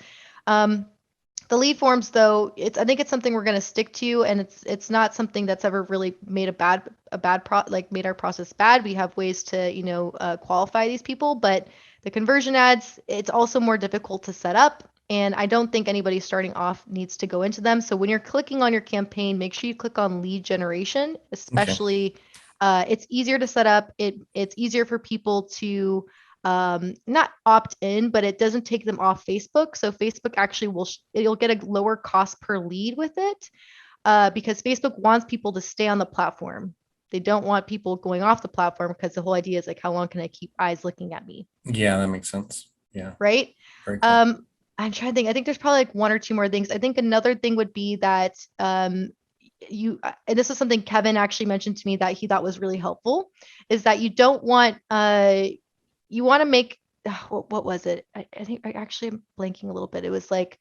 The lead forms, though, I think it's something we're going to stick to, and it's not something that's ever really made made our process bad. We have ways to qualify these people, but the conversion ads, it's also more difficult to set up, and I don't think anybody starting off needs to go into them. So when you're clicking on your campaign, make sure you click on lead generation, Okay. especially. It's easier to set up. It's easier for people to not opt in, but it doesn't take them off Facebook. So Facebook actually you'll get a lower cost per lead with it because Facebook wants people to stay on the platform. They don't want people going off the platform because the whole idea is like, how long can I keep eyes looking at me? Yeah, that makes sense. Yeah. Right. Very cool. I'm trying to think. I think there's probably like one or two more things. I think another thing would be that and this is something Kevin actually mentioned to me that he thought was really helpful, is that you don't want you want to make what was it? I think I actually am blanking a little bit. It was like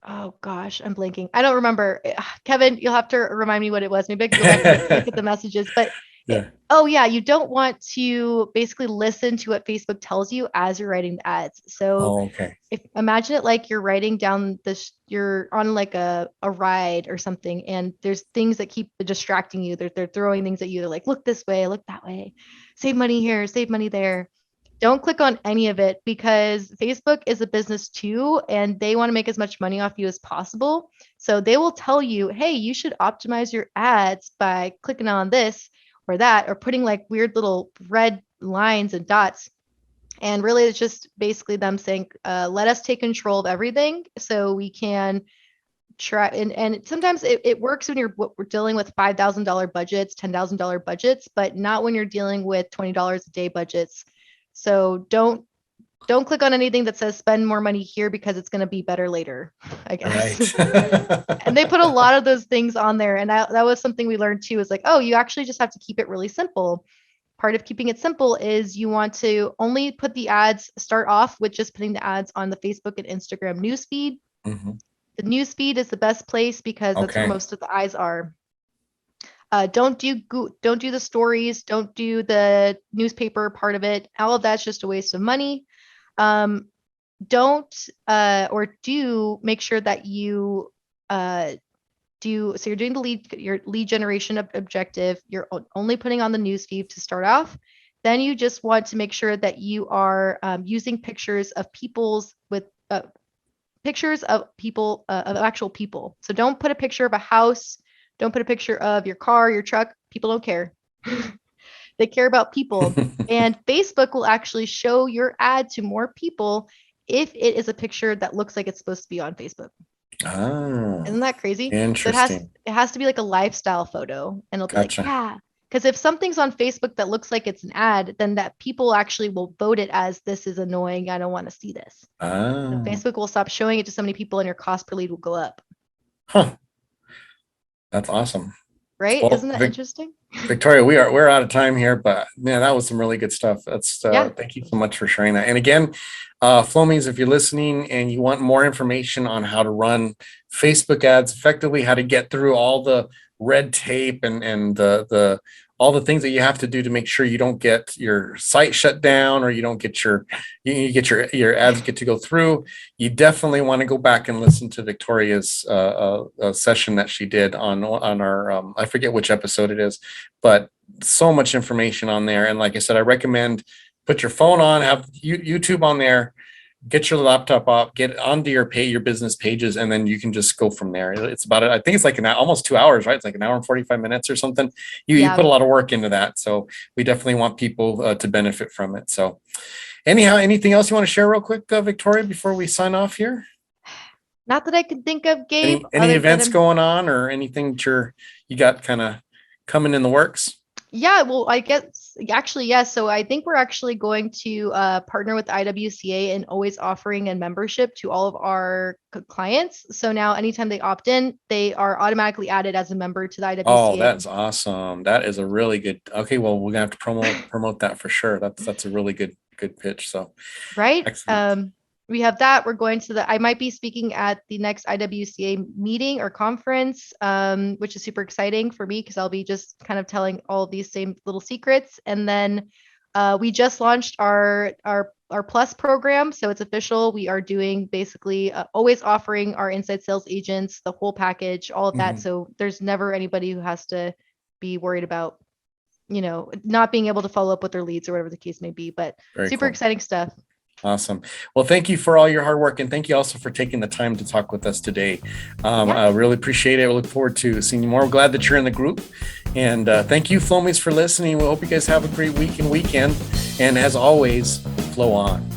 oh gosh, I'm blanking. I don't remember. Kevin, you'll have to remind me what it was. Maybe I can go back and look at the messages. But Yeah. oh yeah, you don't want to basically listen to what Facebook tells you as you're writing the ads. So Oh, okay. imagine it like you're writing down you're on like a ride or something, and there's things that keep distracting you. They're throwing things at you. They're like, look this way, look that way, save money here, save money there. Don't click on any of it because Facebook is a business too, and they want to make as much money off you as possible. So they will tell you, hey, you should optimize your ads by clicking on this or that, or putting like weird little red lines and dots. And really, it's just basically them saying, let us take control of everything so we can try. And sometimes it works when we're dealing with $5,000 budgets, $10,000 budgets, but not when you're dealing with $20 a day budgets. So don't click on anything that says spend more money here because it's going to be better later, I guess. Right. And they put a lot of those things on there. And that was something we learned too, is like, oh, you actually just have to keep it really simple. Part of keeping it simple is you want to only put the ads, start off with just putting the ads on the Facebook and Instagram newsfeed. Mhm. The newsfeed is the best place because that's where Okay. most of the eyes are. Don't do the stories, don't do the newspaper part of it. All of that's just a waste of money. Don't or do make sure that you so you're doing your lead generation objective. You're only putting on the newsfeed to start off. Then you just want to make sure that you are using pictures of people of actual people. So don't put a picture of a house. Don't put a picture of your car, your truck. People don't care. They care about people. And Facebook will actually show your ad to more people if it is a picture that looks like it's supposed to be on Facebook. Oh, Isn't that crazy? So interesting. it has to be like a lifestyle photo, and it'll be like, Gotcha. yeah. Because if something's on Facebook that looks like it's an ad, then that people actually will vote it as this is annoying. I don't want to see this. So Oh, Facebook will stop showing it to so many people, and your cost per lead will go up. huh. That's awesome. Right? Well, Isn't that interesting? Victoria, we're out of time here, but man, that was some really good stuff. That's Yeah. thank you so much for sharing that. And again, Flomies, if you're listening and you want more information on how to run Facebook ads effectively, how to get through all the red tape and the all the things that you have to do to make sure you don't get your site shut down or you don't get you get your ads get to go through, you definitely want to go back and listen to Victoria's session that she did on our I forget which episode it is, but so much information on there. And like I said, I recommend put your phone on, have YouTube on there, get your laptop up, get onto your business pages, and then you can just go from there. It's about it. I think it's like almost 2 hours, right? It's like an hour and 45 minutes or something. You put a lot of work into that. So we definitely want people to benefit from it. So anyhow, anything else you want to share real quick, Victoria, before we sign off here? Not that I can think of, Gabe. Any events going on or anything that you got kind of coming in the works? Yeah, well, I guess actually, yes. So I think we're actually going to partner with IWCA and always offering a membership to all of our clients. So now anytime they opt in, they are automatically added as a member to the IWCA. Oh, that's awesome. That is a really good. Okay, well, we're gonna have to promote that for sure. That's a really good pitch. So right. Excellent. We have that. We're going to I might be speaking at the next IWCA meeting or conference, which is super exciting for me because I'll be just kind of telling all these same little secrets. And then we just launched our Plus program. So it's official. We are doing basically always offering our inside sales agents the whole package, all of that. So there's never anybody who has to be worried about, not being able to follow up with their leads or whatever the case may be. But Very super cool. exciting stuff. Awesome. Well, thank you for all your hard work. And thank you also for taking the time to talk with us today. I really appreciate it. We look forward to seeing you more. We're glad that you're in the group. And thank you, Flomies, for listening. We hope you guys have a great week and weekend. And as always, flow on.